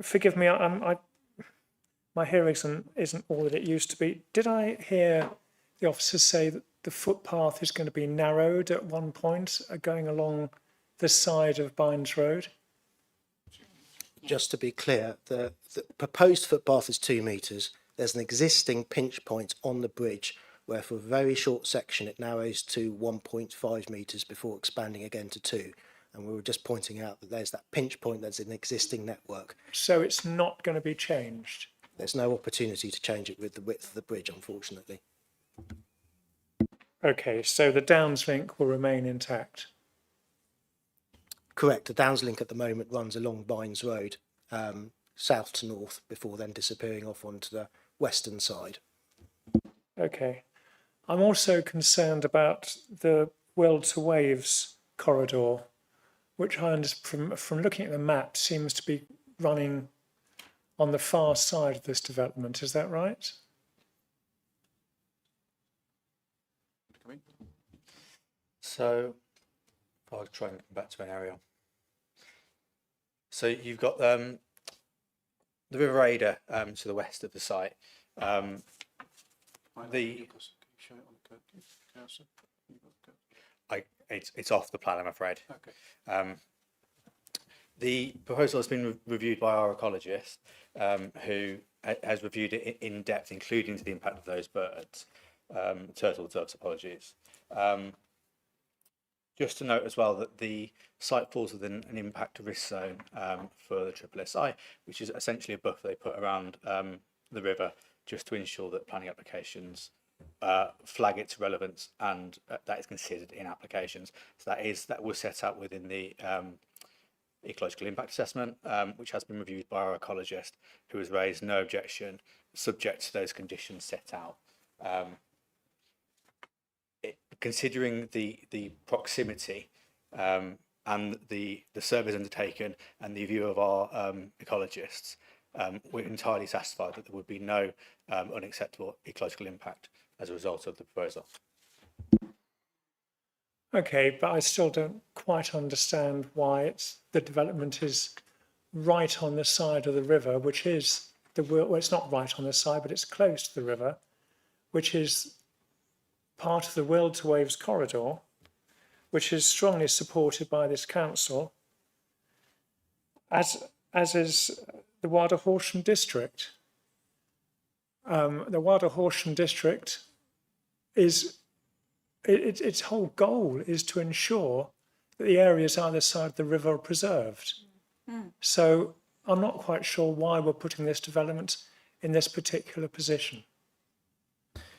Forgive me, my hearing isn't all that it used to be. Did I hear the officers say that the footpath is going to be narrowed at one point, going along the side of Bynes Road? Just to be clear, the proposed footpath is 2 metres. There's an existing pinch point on the bridge where for a very short section it narrows to 1.5 metres before expanding again to 2. And we were just pointing out that there's that pinch point that's an existing network. So it's not going to be changed? There's no opportunity to change it with the width of the bridge, unfortunately. Okay, so the Downs link will remain intact? Correct. The Downs link at the moment runs along Bynes Road, south to north, before then disappearing off onto the western side. Okay. I'm also concerned about the Well to Waves corridor, which I understand from looking at the map seems to be running on the far side of this development. Is that right? So I'll try and come back to an area. So you've got the River Ada to the west of the site. It's off the plan, I'm afraid. Okay. The proposal has been reviewed by our ecologist, who has reviewed it in depth, including to the impact of those birds, turtle doves, apologies. Just to note as well that the site falls within an impact risk zone for the SSSI, which is essentially a buffer they put around the river just to ensure that planning applications flag its relevance and that is considered in applications. So that was set out within the ecological impact assessment, which has been reviewed by our ecologist, who has raised no objection subject to those conditions set out. Considering the proximity and the surveys undertaken and the view of our ecologists, we're entirely satisfied that there would be no unacceptable ecological impact as a result of the proposal. Okay, but I still don't quite understand why the development is right on the side of the river, which is well, it's not right on the side, but it's close to the river, which is part of the World to Waves corridor, which is strongly supported by this council, as is the wider Horsham district. The wider Horsham district is its whole goal is to ensure that the areas either side of the river are preserved. So I'm not quite sure why we're putting this development in this particular position.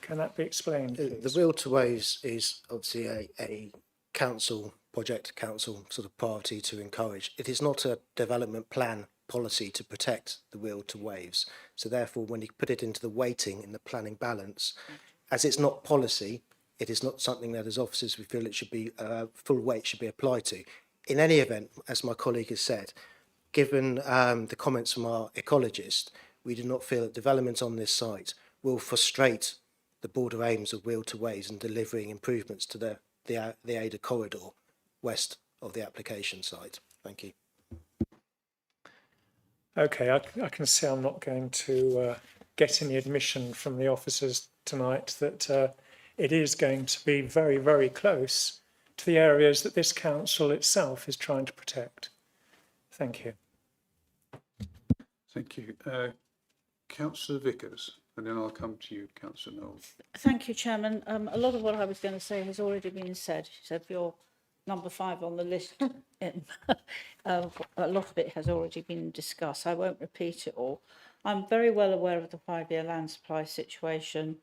Can that be explained, please? The Will to Waves is obviously a council project, council sort of priority to encourage. It is not a development plan policy to protect the Will to Waves. So therefore, when you put it into the weighting in the planning balance, as it's not policy, it is not something that as officers we feel it should be full weight should be applied to. In any event, as my colleague has said, given the comments from our ecologist, we do not feel that development on this site will frustrate the broader aims of Will to Waves and delivering improvements to the Ada corridor west of the application site. Thank you. Okay, I can see I'm not going to get any admission from the officers tonight that it is going to be very, very close to the areas that this council itself is trying to protect. Thank you. Thank you. Councillor Vickers, and then I'll come to you, Councillor Knowles. Thank you, Chairman. A lot of what I was going to say has already been said. So if you're number 5 on the list, a lot of it has already been discussed. I won't repeat it all. I'm very well aware of the 5-year land supply situation.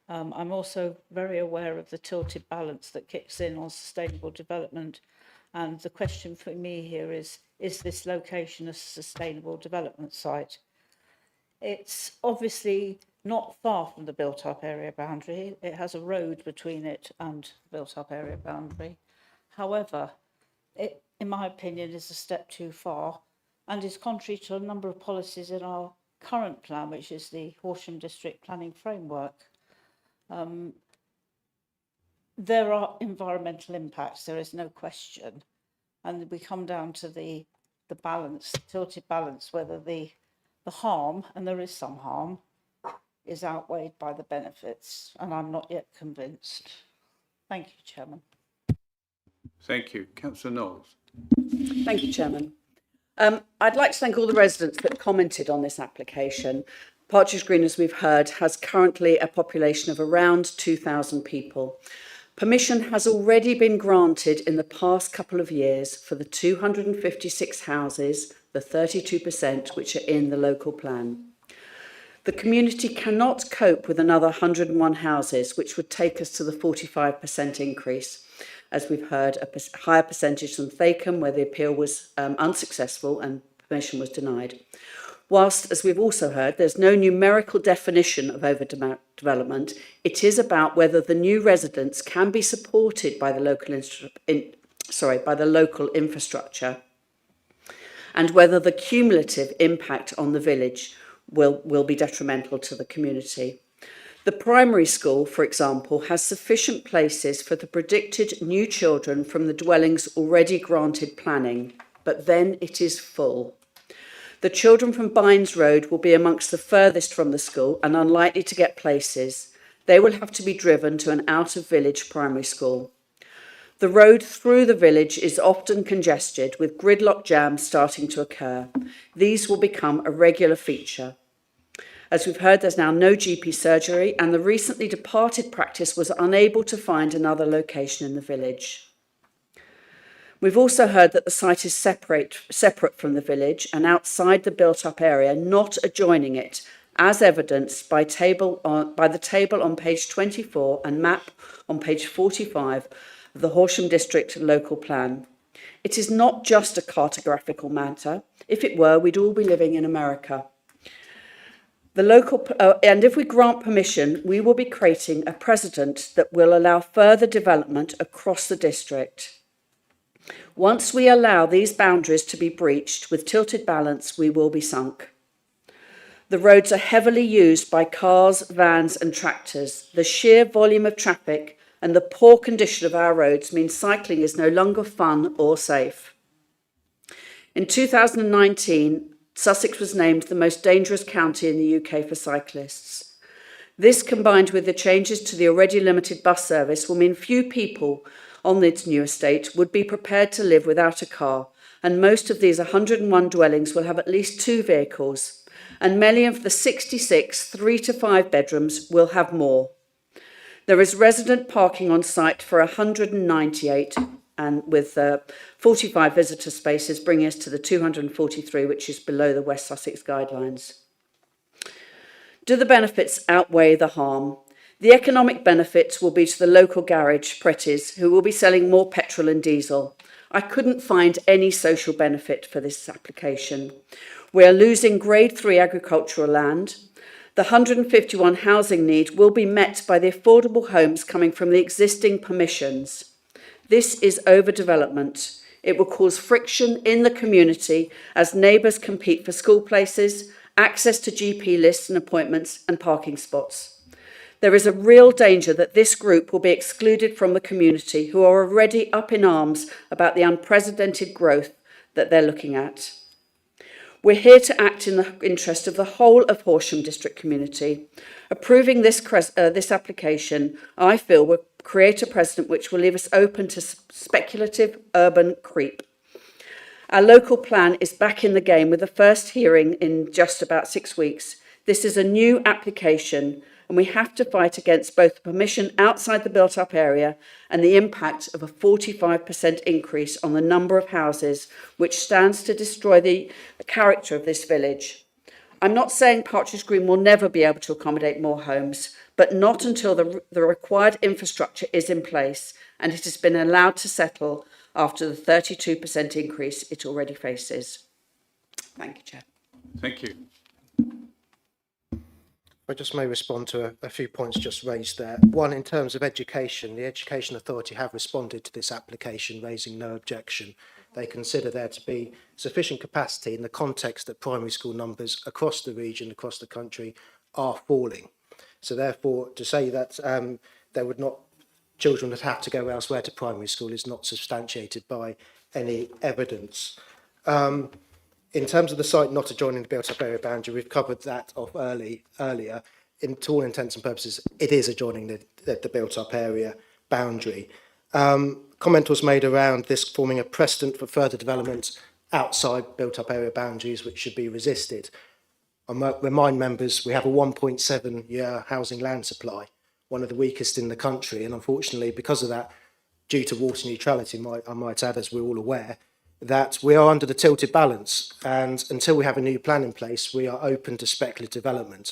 I'm also very aware of the tilted balance that kicks in on sustainable development. And the question for me here is this location a sustainable development site? It's obviously not far from the built-up area boundary. It has a road between it and the built-up area boundary. However, it, in my opinion, is a step too far and is contrary to a number of policies in our current plan, which is the Horsham District Planning Framework. There are environmental impacts, there is no question. And we come down to the balance, tilted balance, whether the harm, and there is some harm, is outweighed by the benefits. And I'm not yet convinced. Thank you, Chairman. Thank you. Councillor Knowles. Thank you, Chairman. I'd like to thank all the residents that commented on this application. Partridge Green, as we've heard, has currently a population of around 2,000 people. Permission has already been granted in the past couple of years for the 256 houses, the 32%, which are in the local plan. The community cannot cope with another 101 houses, which would take us to the 45% increase. As we've heard, a higher percentage than Thacombe, where the appeal was unsuccessful and permission was denied. Whilst, as we've also heard, there's no numerical definition of overdevelopment, it is about whether the new residents can be supported by the local infrastructure, and whether the cumulative impact on the village will be detrimental to the community. The primary school, for example, has sufficient places for the predicted new children from the dwellings already granted planning, but then it is full. The children from Bynes Road will be amongst the furthest from the school and unlikely to get places. They will have to be driven to an out-of-village primary school. The road through the village is often congested, with gridlock jams starting to occur. These will become a regular feature. As we've heard, there's now no GP surgery, and the recently departed practice was unable to find another location in the village. We've also heard that the site is separate from the village and outside the built-up area, not adjoining it, as evidenced by the table on page 24 and map on page 45 of the Horsham District Local Plan. It is not just a cartographical matter. If it were, we'd all be living in America. And if we grant permission, we will be creating a precedent that will allow further development across the district. Once we allow these boundaries to be breached with tilted balance, we will be sunk. The roads are heavily used by cars, vans and tractors. The sheer volume of traffic and the poor condition of our roads means cycling is no longer fun or safe. In 2019, Sussex was named the most dangerous county in the UK for cyclists. This, combined with the changes to the already limited bus service, will mean few people on its new estate would be prepared to live without a car, and most of these 101 dwellings will have at least 2 vehicles, and many of the 66 3 to 5 bedrooms will have more. There is resident parking on site for 198, and with 45 visitor spaces, bringing us to the 243, which is below the West Sussex guidelines. Do the benefits outweigh the harm? The economic benefits will be to the local garage, Pretty's, who will be selling more petrol and diesel. I couldn't find any social benefit for this application. We are losing grade 3 agricultural land. The 151 housing need will be met by the affordable homes coming from the existing permissions. This is overdevelopment. It will cause friction in the community as neighbours compete for school places, access to GP lists and appointments, and parking spots. There is a real danger that this group will be excluded from the community, who are already up in arms about the unprecedented growth that they're looking at. We're here to act in the interest of the whole of Horsham District community. Approving this application, I feel, will create a precedent which will leave us open to speculative urban creep. Our local plan is back in the game with the first hearing in just about 6 weeks. This is a new application, and we have to fight against both the permission outside the built-up area and the impact of a 45% increase on the number of houses, which stands to destroy the character of this village. I'm not saying Partridge Green will never be able to accommodate more homes, but not until the required infrastructure is in place and it has been allowed to settle after the 32% increase it already faces. Thank you, Chair. Thank you. I just may respond to a few points just raised there. One, in terms of education, the Education Authority have responded to this application, raising no objection. They consider there to be sufficient capacity in the context that primary school numbers across the region, across the country, are falling. So therefore, to say that children would have to go elsewhere to primary school is not substantiated by any evidence. In terms of the site not adjoining the built-up area boundary, we've covered that off earlier. To all intents and purposes, it is adjoining the built-up area boundary. Comment was made around this forming a precedent for further development outside built-up area boundaries, which should be resisted. I might remind members we have a 1.7-year housing land supply, one of the weakest in the country, and unfortunately, because of that, due to water neutrality, I might add, as we're all aware, that we are under the tilted balance, and until we have a new plan in place, we are open to speculative development.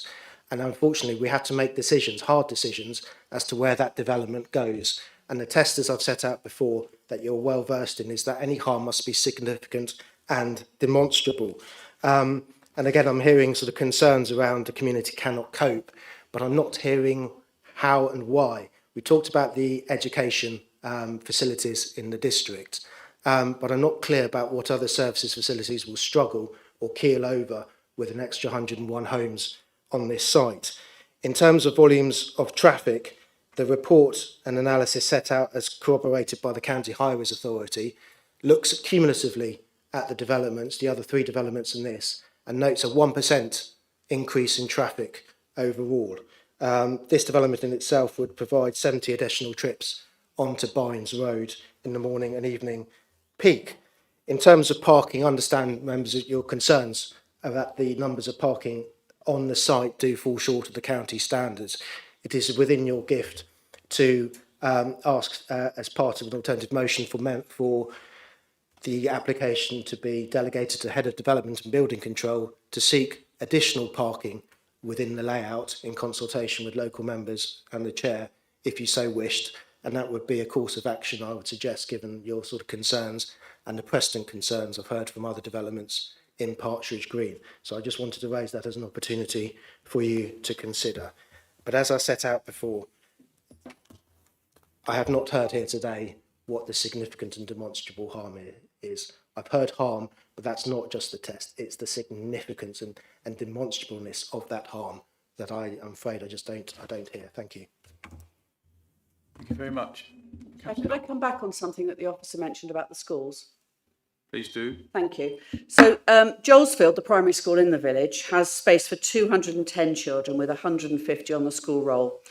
And unfortunately, we have to make decisions, hard decisions, as to where that development goes. And the test, as I've set out before, that you're well versed in, is that any harm must be significant and demonstrable. And again, I'm hearing sort of concerns around the community cannot cope, but I'm not hearing how and why. We talked about the education facilities in the district. But I'm not clear about what other services facilities will struggle or keel over with an extra 101 homes on this site. In terms of volumes of traffic, the report and analysis set out as corroborated by the County Highways Authority looks cumulatively at the developments, the other 3 developments in this, and notes a 1% increase in traffic overall. This development in itself would provide 70 additional trips onto Bynes Road in the morning and evening peak. In terms of parking, I understand, members, your concerns about the numbers of parking on the site do fall short of the county standards. It is within your gift to ask, as part of an alternative motion, for the application to be delegated to Head of Development and Building Control to seek additional parking within the layout in consultation with local members and the Chair, if you so wished. And that would be a course of action, I would suggest, given your sort of concerns and the precedent concerns I've heard from other developments in Partridge Green. So I just wanted to raise that as an opportunity for you to consider. But as I set out before, I have not heard here today what the significant and demonstrable harm is. I've heard harm, but that's not just the test. It's the significance and demonstrableness of that harm that I'm afraid I don't hear. Thank you. Thank you very much. Could I come back on something that the officer mentioned about the schools? Please do. Thank you. So Jolesfield, the primary school in the village, has space for 210 children with 150 on the school roll.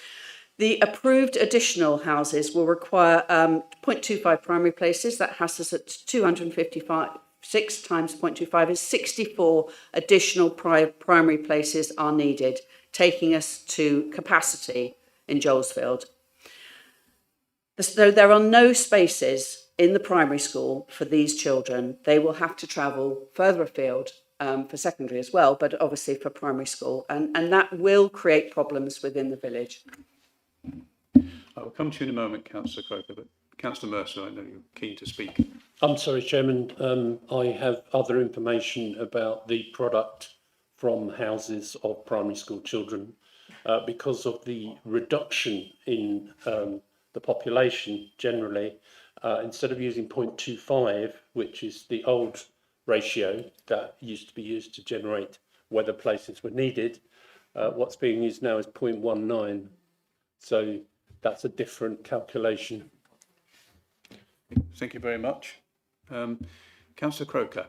The approved additional houses will require 0.25 primary places. That has us at 255. 6 times 0.25 is 64 additional primary places are needed, taking us to capacity in Jolesfield. So there are no spaces in the primary school for these children. They will have to travel further afield for secondary as well, but obviously for primary school. And that will create problems within the village. I will come to you in a moment, Councillor Croker, but Councillor Mercer, I know you're keen to speak. I'm sorry, Chairman. I have other information about the product from houses of primary school children because of the reduction in the population generally. Instead of using 0.25, which is the old ratio that used to be used to generate whether places were needed, what's being used now is 0.19. So that's a different calculation. Thank you very much. Councillor Croker.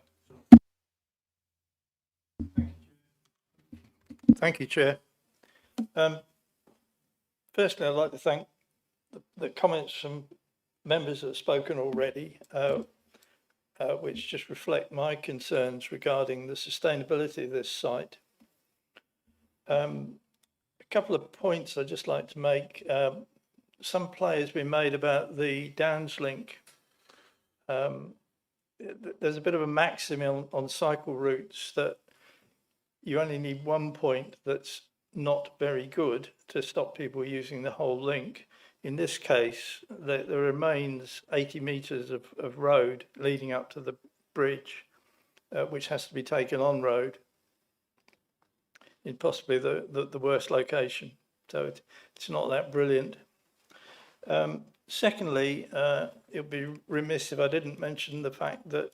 Thank you, Chair. Firstly, I'd like to thank the comments from members that have spoken already, which just reflect my concerns regarding the sustainability of this site. A couple of points I'd just like to make. Some play has been made about the Downs link. There's a bit of a maxim on cycle routes that you only need one point that's not very good to stop people using the whole link. In this case, there remains 80 metres of road leading up to the bridge, which has to be taken on road in possibly the worst location. So it's not that brilliant. Secondly, it would be remiss if I didn't mention the fact that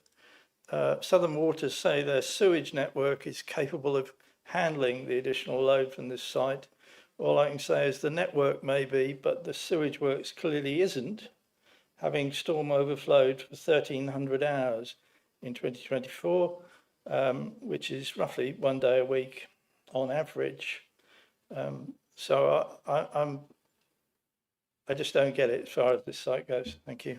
Southern Waters say their sewage network is capable of handling the additional load from this site. All I can say is the network may be, but the sewage works clearly isn't, having storm overflowed for 1,300 hours in 2024, which is roughly 1 day a week on average. So I just don't get it as far as this site goes. Thank you.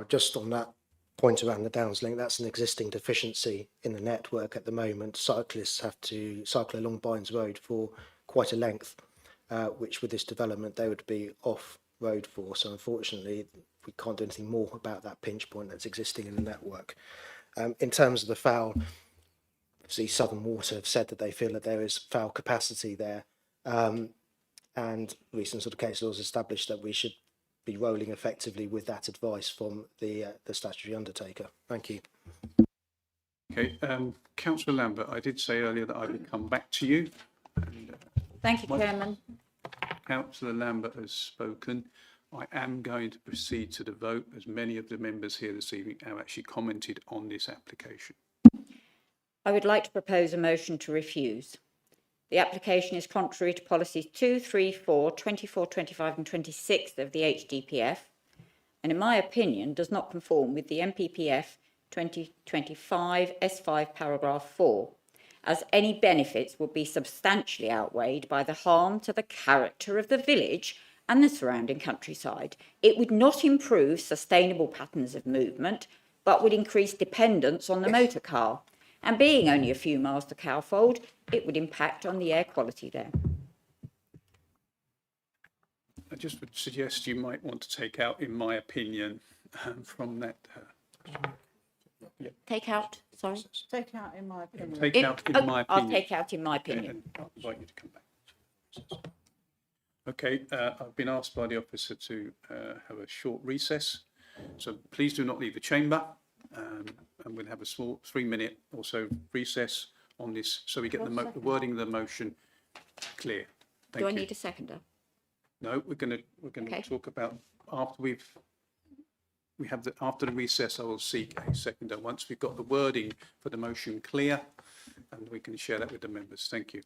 Just on that point around the Downs link, that's an existing deficiency in the network at the moment. Cyclists have to cycle along Bynes Road for quite a length, which with this development they would be off road for. So unfortunately, we can't do anything more about that pinch point that's existing in the network. In terms of the foul, obviously Southern Water have said that they feel that there is foul capacity there, and recent sort of case laws established that we should be rolling effectively with that advice from the statutory undertaker. Thank you. Okay, Councillor Lambert, I did say earlier that I would come back to you. And, Thank you, Chairman. Councillor Lambert has spoken. I am going to proceed to the vote, as many of the members here this evening have actually commented on this application. I would like to propose a motion to refuse. The application is contrary to policies 2, 3, 4, 24, 25 and 26 of the HDPF, and in my opinion does not conform with the MPPF 2025 S5 paragraph 4, as any benefits would be substantially outweighed by the harm to the character of the village and the surrounding countryside. It would not improve sustainable patterns of movement, but would increase dependence on the motor car. And being only a few miles to Cowfold, it would impact on the air quality there. I just would suggest you might want to take out, in my opinion, from that. Take out, sorry? Take out in my opinion. Take out in my opinion. I'll take out in my Okay, opinion. and I'll invite you to come back. Okay, I've been asked by the officer to have a short recess, so please do not leave the chamber, and we'll have a small 3-minute or so recess on this, so we get the wording of the motion clear. Thank Do I you. need a seconder? No, we're going Okay. to talk about after after the recess. I will seek a seconder once we've got the wording for the motion clear, and we can share that with the members. Thank you.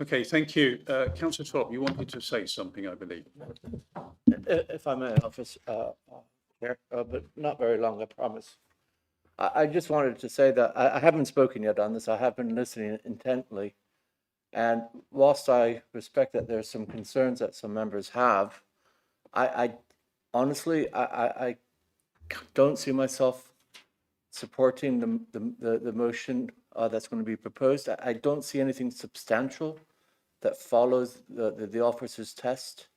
Okay, thank you. Councillor Top, you wanted to say something, I believe. If I may, Office Chair, but not very long, I promise. I just wanted to say that I haven't spoken yet on this. I have been listening intently. And whilst I respect that there's some concerns that some members have, I honestly, I don't see myself supporting the motion that's going to be proposed. I don't see anything substantial that follows the officer's test.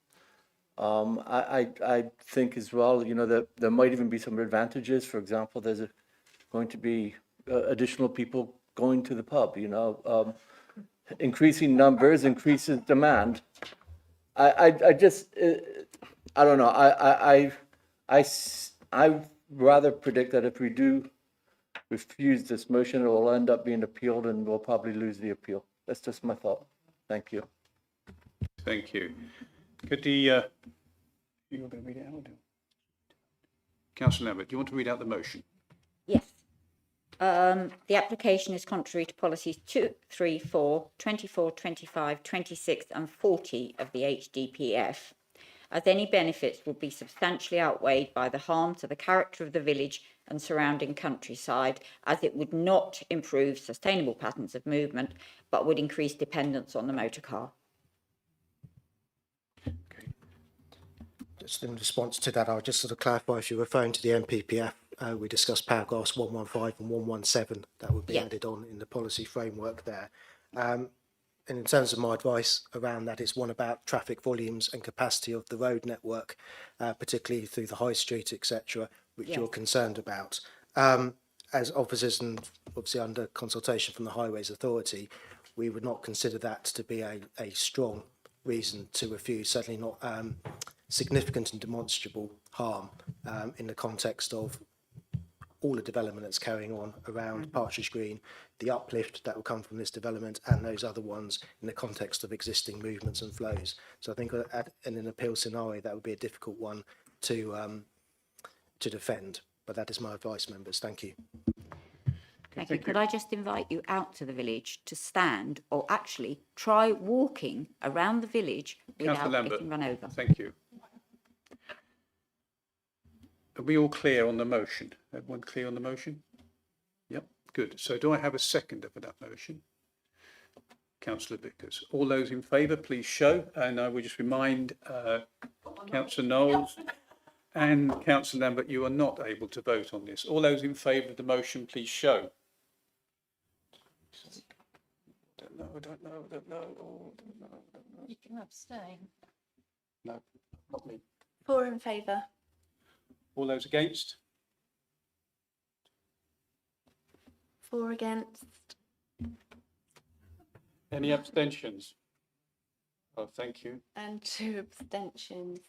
I think as well, you know, that there might even be some advantages. For example, there's going to be additional people going to the pub, you know, increasing numbers increases demand. I just, I don't know. I rather predict that if we do refuse this motion, it will end up being appealed and we'll probably lose the appeal. That's just my thought. Thank you. Thank you. Could the, you want to read it out? Councillor Lambert, do you want to read out the motion? Yes. The application is contrary to policies 2, 3, 4, 24, 25, 26 and 40 of the HDPF, as any benefits would be substantially outweighed by the harm to the character of the village and surrounding countryside, as it would not improve sustainable patterns of movement, but would increase dependence on the motor car. Just in response to that, I'll just sort of clarify, if you're referring to the MPPF, we discussed paragraphs 115 and 117, that would be added on in the policy framework there. And in terms of my advice around that, it's one about traffic volumes and capacity of the road network, particularly through the high street, etc., which you're concerned about. As officers and obviously under consultation from the Highways Authority, we would not consider that to be a strong reason to refuse, certainly not significant and demonstrable harm in the context of all the development that's carrying on around Partridge Green, the uplift that will come from this development and those other ones in the context of existing movements and flows. So I think in an appeal scenario, that would be a difficult one to defend. But that is my advice, members. Thank you. Thank you. Could I just invite you out to the village to stand or actually try walking around the village without getting run over? Thank you. Are we all clear on the motion? Everyone clear on the motion? Yep, good. So do I have a seconder for that motion? Councillor Vickers. All those in favour, please show. And I will just remind Councillor Knowles and Councillor Lambert, you are not able to vote on this. All those in favour of the motion, please show. Don't know. You can abstain. No, not me. 4 in favour. All those against? 4 against. Any abstentions? Oh, thank you. And 2 abstentions.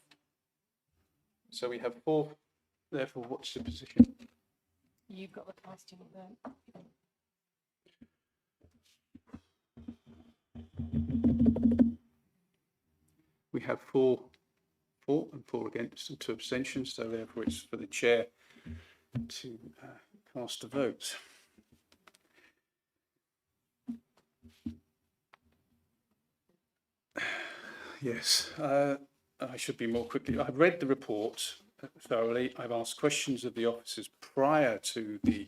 So we have 4. Therefore, what's the position? You've got the casting vote. We have 4 for and 4 against and 2 abstentions. So therefore, it's for the chair to cast a vote. Yes, I should be more quickly. I've read the report thoroughly. I've asked questions of the officers prior to the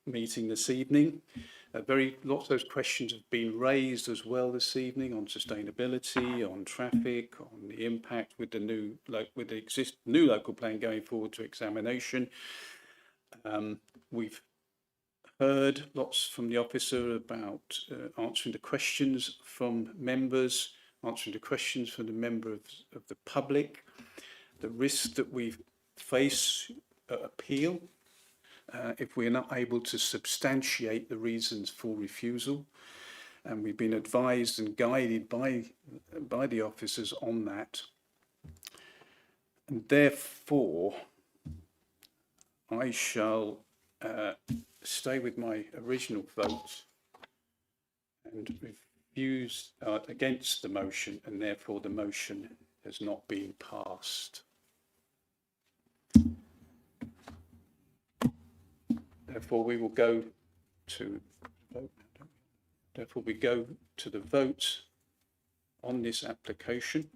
meeting this evening. Lots of those questions have been raised as well this evening on sustainability, on traffic, on the impact with the new local plan going forward to examination. We've heard lots from the officer about answering the questions from members, answering the questions from the member of the public, the risk that we face at appeal if we're not able to substantiate the reasons for refusal. And we've been advised and guided by the officers on that. And therefore, I shall stay with my original vote and refuse against the motion, and therefore the motion has not been passed. Therefore, we will go to vote. Therefore, we go to the vote on this application.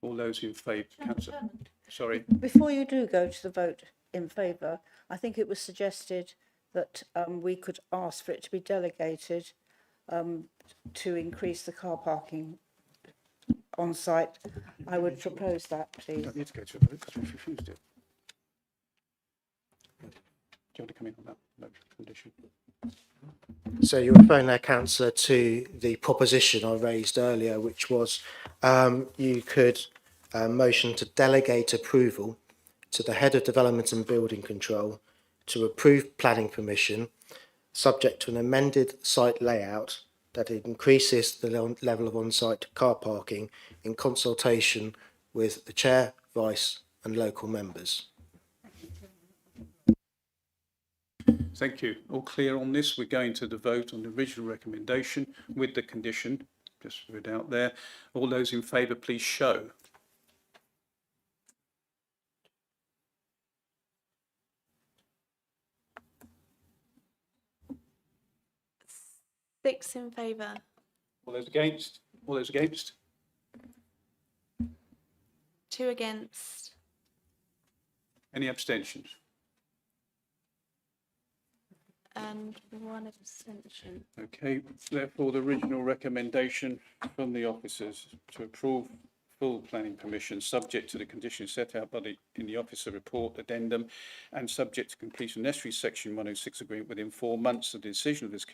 All those in favour, Councillor. Sorry. Before you do go to the vote in favour, I think it was suggested that we could ask for it to be delegated to increase the car parking on site. I would propose that, please. You don't need to go to a vote because we've refused it. Do you want to come in on that motion condition? So you're referring there, Councillor, to the proposition I raised earlier, which was you could motion to delegate approval to the Head of Development and Building Control to approve planning permission, subject to an amended site layout that increases the level of on-site car parking in consultation with the Chair, Vice and local members. Thank you. All clear on this? We're going to the vote on the original recommendation with the condition, just read out there. All those in favour, please show. Six in favour. All those against? All those against? 2 against. Any abstentions? And 1 abstention. Okay, therefore the original recommendation from the officers to approve full planning permission subject to the conditions set out in the officer report addendum and subject to completion of necessary section 106 agreement within 4 months of the decision of this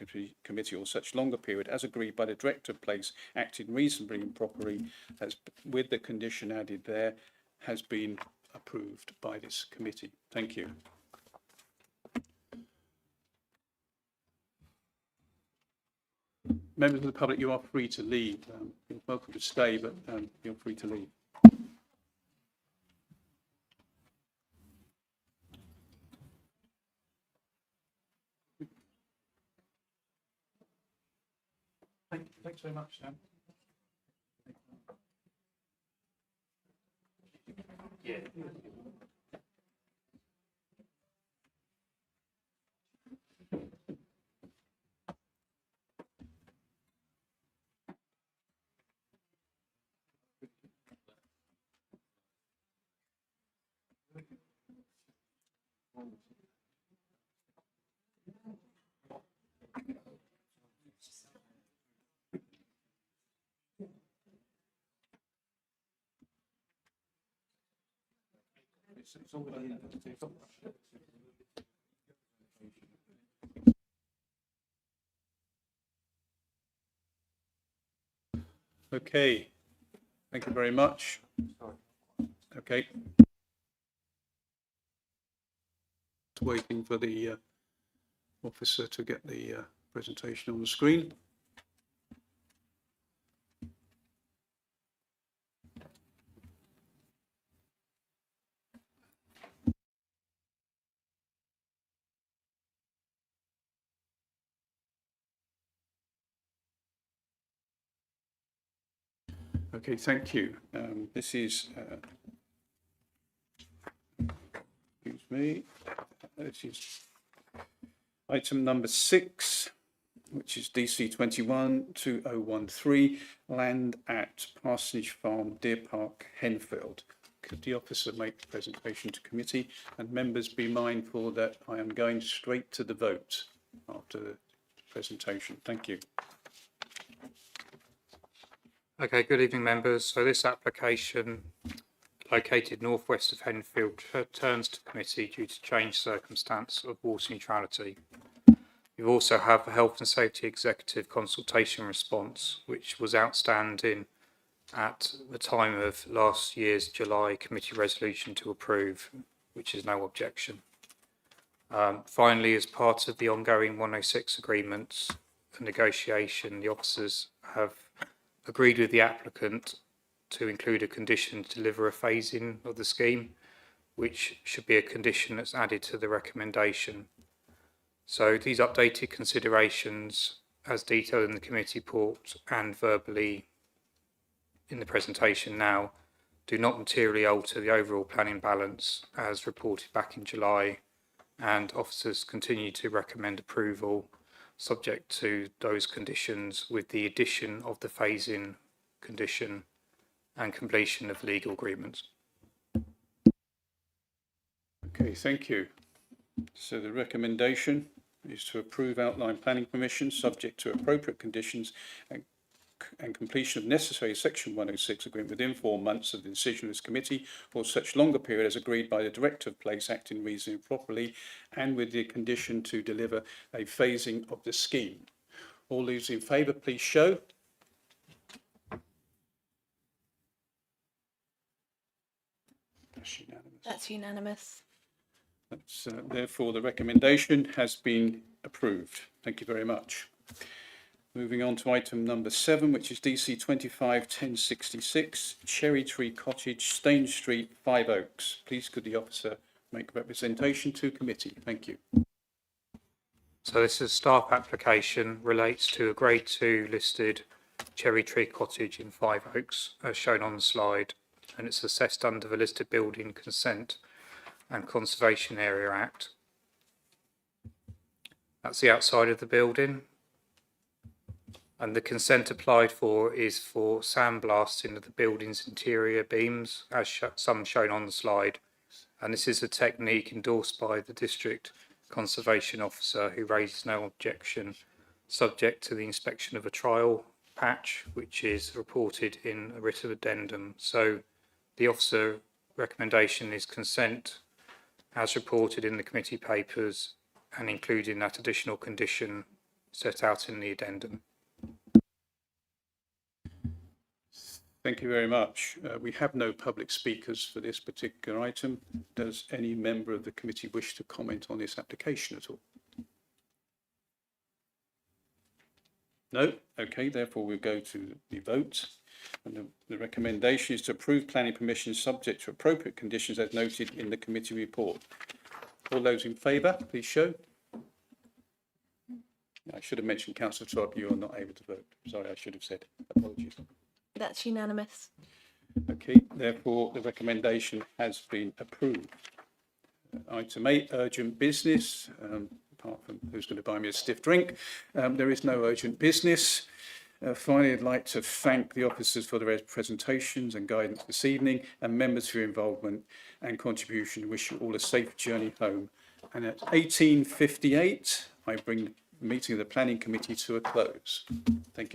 committee or such longer period as agreed by the director of place acting reasonably and properly as with the condition added there has been approved by this committee. Thank you. Members of the public, you are free to leave. You're welcome to stay, but you're free to leave. Thanks very much, Sam. Yeah. Okay, thank you very much. Okay. Waiting for the officer to get the presentation on the screen. Okay, thank you. This is, excuse me, this is item number 6, which is DC 21-2013, land at Parsonage Farm, Deer Park, Henfield. Could the officer make the presentation to committee? And members be mindful that I am going straight to the vote after the presentation. Thank you. Okay, good evening members. So this application, located northwest of Henfield, turns to committee due to changed circumstance of water neutrality. We also have a health and safety executive consultation response, which was outstanding at the time of last year's July committee resolution to approve, which is no objection. Finally, as part of the ongoing 106 agreements and negotiation, the officers have agreed with the applicant to include a condition to deliver a phasing of the scheme, which should be a condition that's added to the recommendation. So these updated considerations, as detailed in the committee report and verbally in the presentation now, do not materially alter the overall planning balance as reported back in July, and officers continue to recommend approval subject to those conditions with the addition of the phase-in condition and completion of legal agreements. Okay, thank you. So the recommendation is to approve outline planning permission subject to appropriate conditions and completion of necessary section 106 agreement within 4 months of the decision of this committee or such longer period as agreed by the Director of Place acting reasonably properly and with the condition to deliver a phasing of the scheme. All those in favour, please show. That's unanimous. That's unanimous. That's, therefore, the recommendation has been approved. Thank you very much. Moving on to item number 7, which is DC 251066, Cherry Tree Cottage, Stane Street, 5 Oaks. Please could the officer make representation to committee? Thank you. So this is a staff application, relates to a Grade 2 listed Cherry Tree Cottage in 5 Oaks, as shown on the slide, and it's assessed under the Listed Building Consent and Conservation Area Act. That's the outside of the building. And the consent applied for is for sandblasting into the building's interior beams, as some shown on the slide. And this is a technique endorsed by the District Conservation Officer, who raises no objection, subject to the inspection of a trial patch, which is reported in a writ of addendum. So the officer recommendation is consent as reported in the committee papers and including that additional condition set out in the addendum. Thank you very much. We have no public speakers for this particular item. Does any member of the committee wish to comment on this application at all? No? Okay, therefore we'll go to the vote. And the recommendation is to approve planning permission subject to appropriate conditions as noted in the committee report. All those in favour, please show. I should have mentioned, Councillor Todd, you are not able to vote. Sorry, I should have said. Apologies. That's unanimous. Okay, therefore the recommendation has been approved. Item 8, urgent business. Apart from who's going to buy me a stiff drink, there is no urgent business. Finally, I'd like to thank the officers for their presentations and guidance this evening and members for your involvement and contribution. Wish you all a safe journey home. And at 18:58, I bring the meeting of the Planning Committee to a close. Thank you.